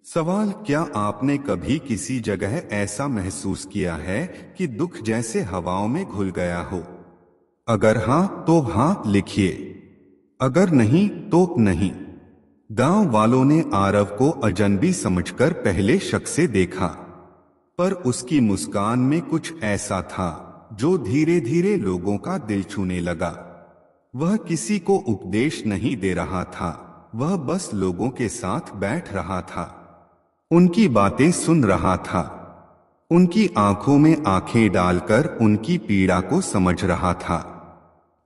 सवाल, क्या आपने कभी किसी जगह ऐसा महसूस किया है कि दुख जैसे हवाओं में घुल गया हो? अगर हां तो हां लिखिए, अगर नहीं तो नहीं। गांव वालों ने आरव को अजनबी समझकर पहले शक से देखा, पर उसकी मुस्कान में कुछ ऐसा था जो धीरे धीरे लोगों का दिल छूने लगा। वह किसी को उपदेश नहीं दे रहा था, वह बस लोगों के साथ बैठ रहा था, उनकी बातें सुन रहा था, उनकी आंखों में आंखें डालकर उनकी पीड़ा को समझ रहा था।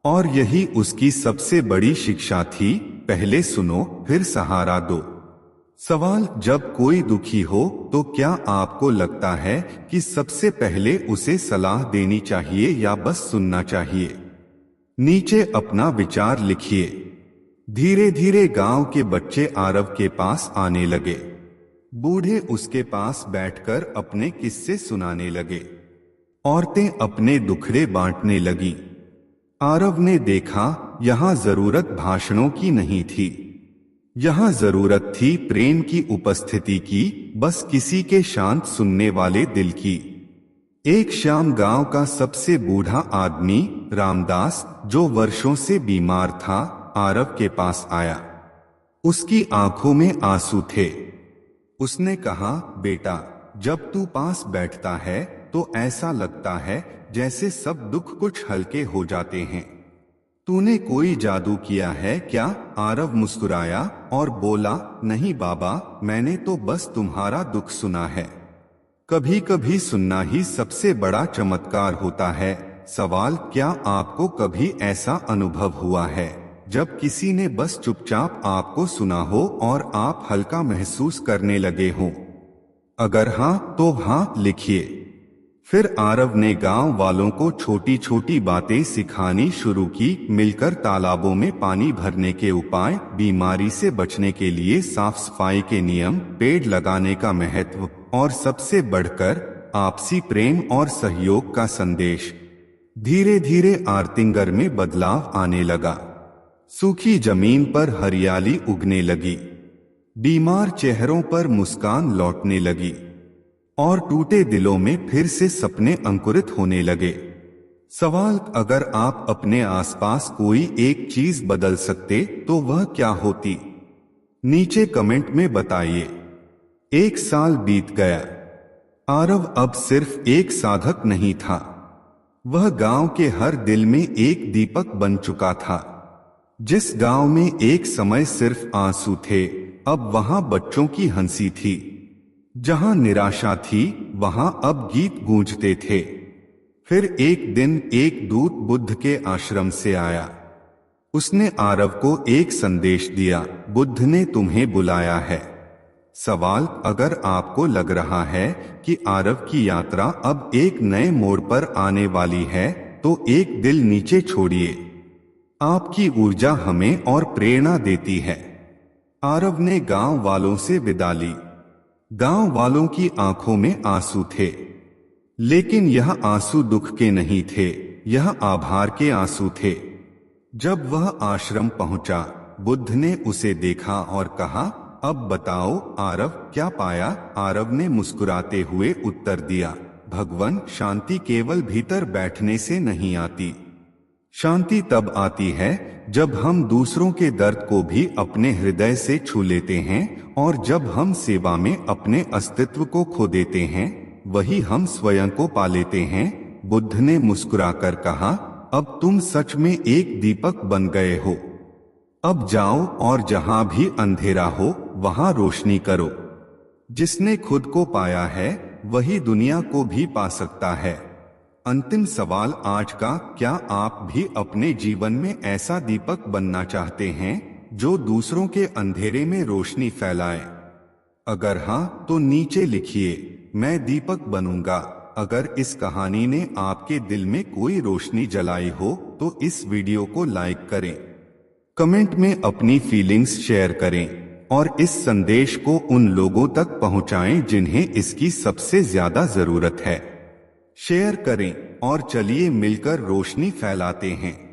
और यही उसकी सबसे बड़ी शिक्षा थी, पहले सुनो फिर सहारा दो। सवाल, जब कोई दुखी हो तो क्या आपको लगता है कि सबसे पहले उसे सलाह देनी चाहिए या बस सुनना चाहिए? नीचे अपना विचार लिखिए। धीरे धीरे गांव के बच्चे आरव के पास आने लगे। बूढ़े उसके पास बैठकर अपने किस्से सुनाने लगे। औरतें अपने दुखड़े बांटने लगी। आरव ने देखा, यहां जरूरत भाषणों की नहीं थी, यहां जरूरत थी प्रेम की उपस्थिति की, बस किसी के शांत सुनने वाले दिल की। एक शाम गांव का सबसे बूढ़ा आदमी रामदास, जो वर्षों से बीमार था, आरव के पास आया। उसकी आंखों में आंसू थे। उसने कहा, बेटा, जब तू पास बैठता है तो ऐसा लगता है जैसे सब दुख कुछ हल्के हो जाते हैं। तूने कोई जादू किया है क्या? आरव मुस्कुराया और बोला, नहीं बाबा, मैंने तो बस तुम्हारा दुख सुना है। कभी कभी सुनना ही सबसे बड़ा चमत्कार होता है। सवाल, क्या आपको कभी ऐसा अनुभव हुआ है जब किसी ने बस चुपचाप आपको सुना हो और आप हल्का महसूस करने लगे हो? अगर हां तो हां लिखिए। फिर आरव ने गांव वालों को छोटी छोटी बातें सिखानी शुरू की। मिलकर तालाबों में पानी भरने के उपाय, बीमारी से बचने के लिए साफ सफाई के नियम, पेड़ लगाने का महत्व और सबसे बढ़कर आपसी प्रेम और सहयोग का संदेश। धीरे धीरे आर्तिंगर में बदलाव आने लगा। सूखी जमीन पर हरियाली उगने लगी, बीमार चेहरों पर मुस्कान लौटने लगी और टूटे दिलों में फिर से सपने अंकुरित होने लगे। सवाल, अगर आप अपने आसपास कोई एक चीज बदल सकते तो वह क्या होती? नीचे कमेंट में बताइए। 1 साल बीत गया। आरव अब सिर्फ एक साधक नहीं था, वह गांव के हर दिल में एक दीपक बन चुका था। जिस गांव में एक समय सिर्फ आंसू थे, अब वहां बच्चों की हंसी थी। जहां निराशा थी, वहां अब गीत गूंजते थे। फिर एक दिन एक दूत बुद्ध के आश्रम से आया। उसने आरव को एक संदेश दिया, बुद्ध ने तुम्हें बुलाया है। सवाल, अगर आपको लग रहा है कि आरव की यात्रा अब एक नए मोड़ पर आने वाली है, तो एक दिल नीचे छोड़िए। आपकी ऊर्जा हमें और प्रेरणा देती है। आरव ने गांव वालों से विदा ली। गांव वालों की आंखों में आंसू थे, लेकिन यह आंसू दुख के नहीं थे, यह आभार के आंसू थे। जब वह आश्रम पहुंचा, बुद्ध ने उसे देखा और कहा, अब बताओ आरव, क्या पाया? आरव ने मुस्कुराते हुए उत्तर दिया, भगवान, शांति केवल भीतर बैठने से नहीं आती, शांति तब आती है जब हम दूसरों के दर्द को भी अपने हृदय से छू लेते हैं और जब हम सेवा में अपने अस्तित्व को खो देते हैं, वही हम स्वयं को पा लेते हैं। बुद्ध ने मुस्कुराकर कहा, अब तुम सच में एक दीपक बन गए हो। अब जाओ और जहां भी अंधेरा हो वहां रोशनी करो। जिसने खुद को पाया है वही दुनिया को भी पा सकता है। अंतिम सवाल आज का, क्या आप भी अपने जीवन में ऐसा दीपक बनना चाहते हैं जो दूसरों के अंधेरे में रोशनी फैलाए? अगर हां तो नीचे लिखिए, मैं दीपक बनूंगा। अगर इस कहानी ने आपके दिल में कोई रोशनी जलाई हो तो इस वीडियो को लाइक करें, कमेंट में अपनी फीलिंग्स शेयर करें और इस संदेश को उन लोगों तक पहुंचाएं जिन्हें इसकी सबसे ज्यादा जरूरत है। शेयर करें और चलिए मिलकर रोशनी फैलाते हैं।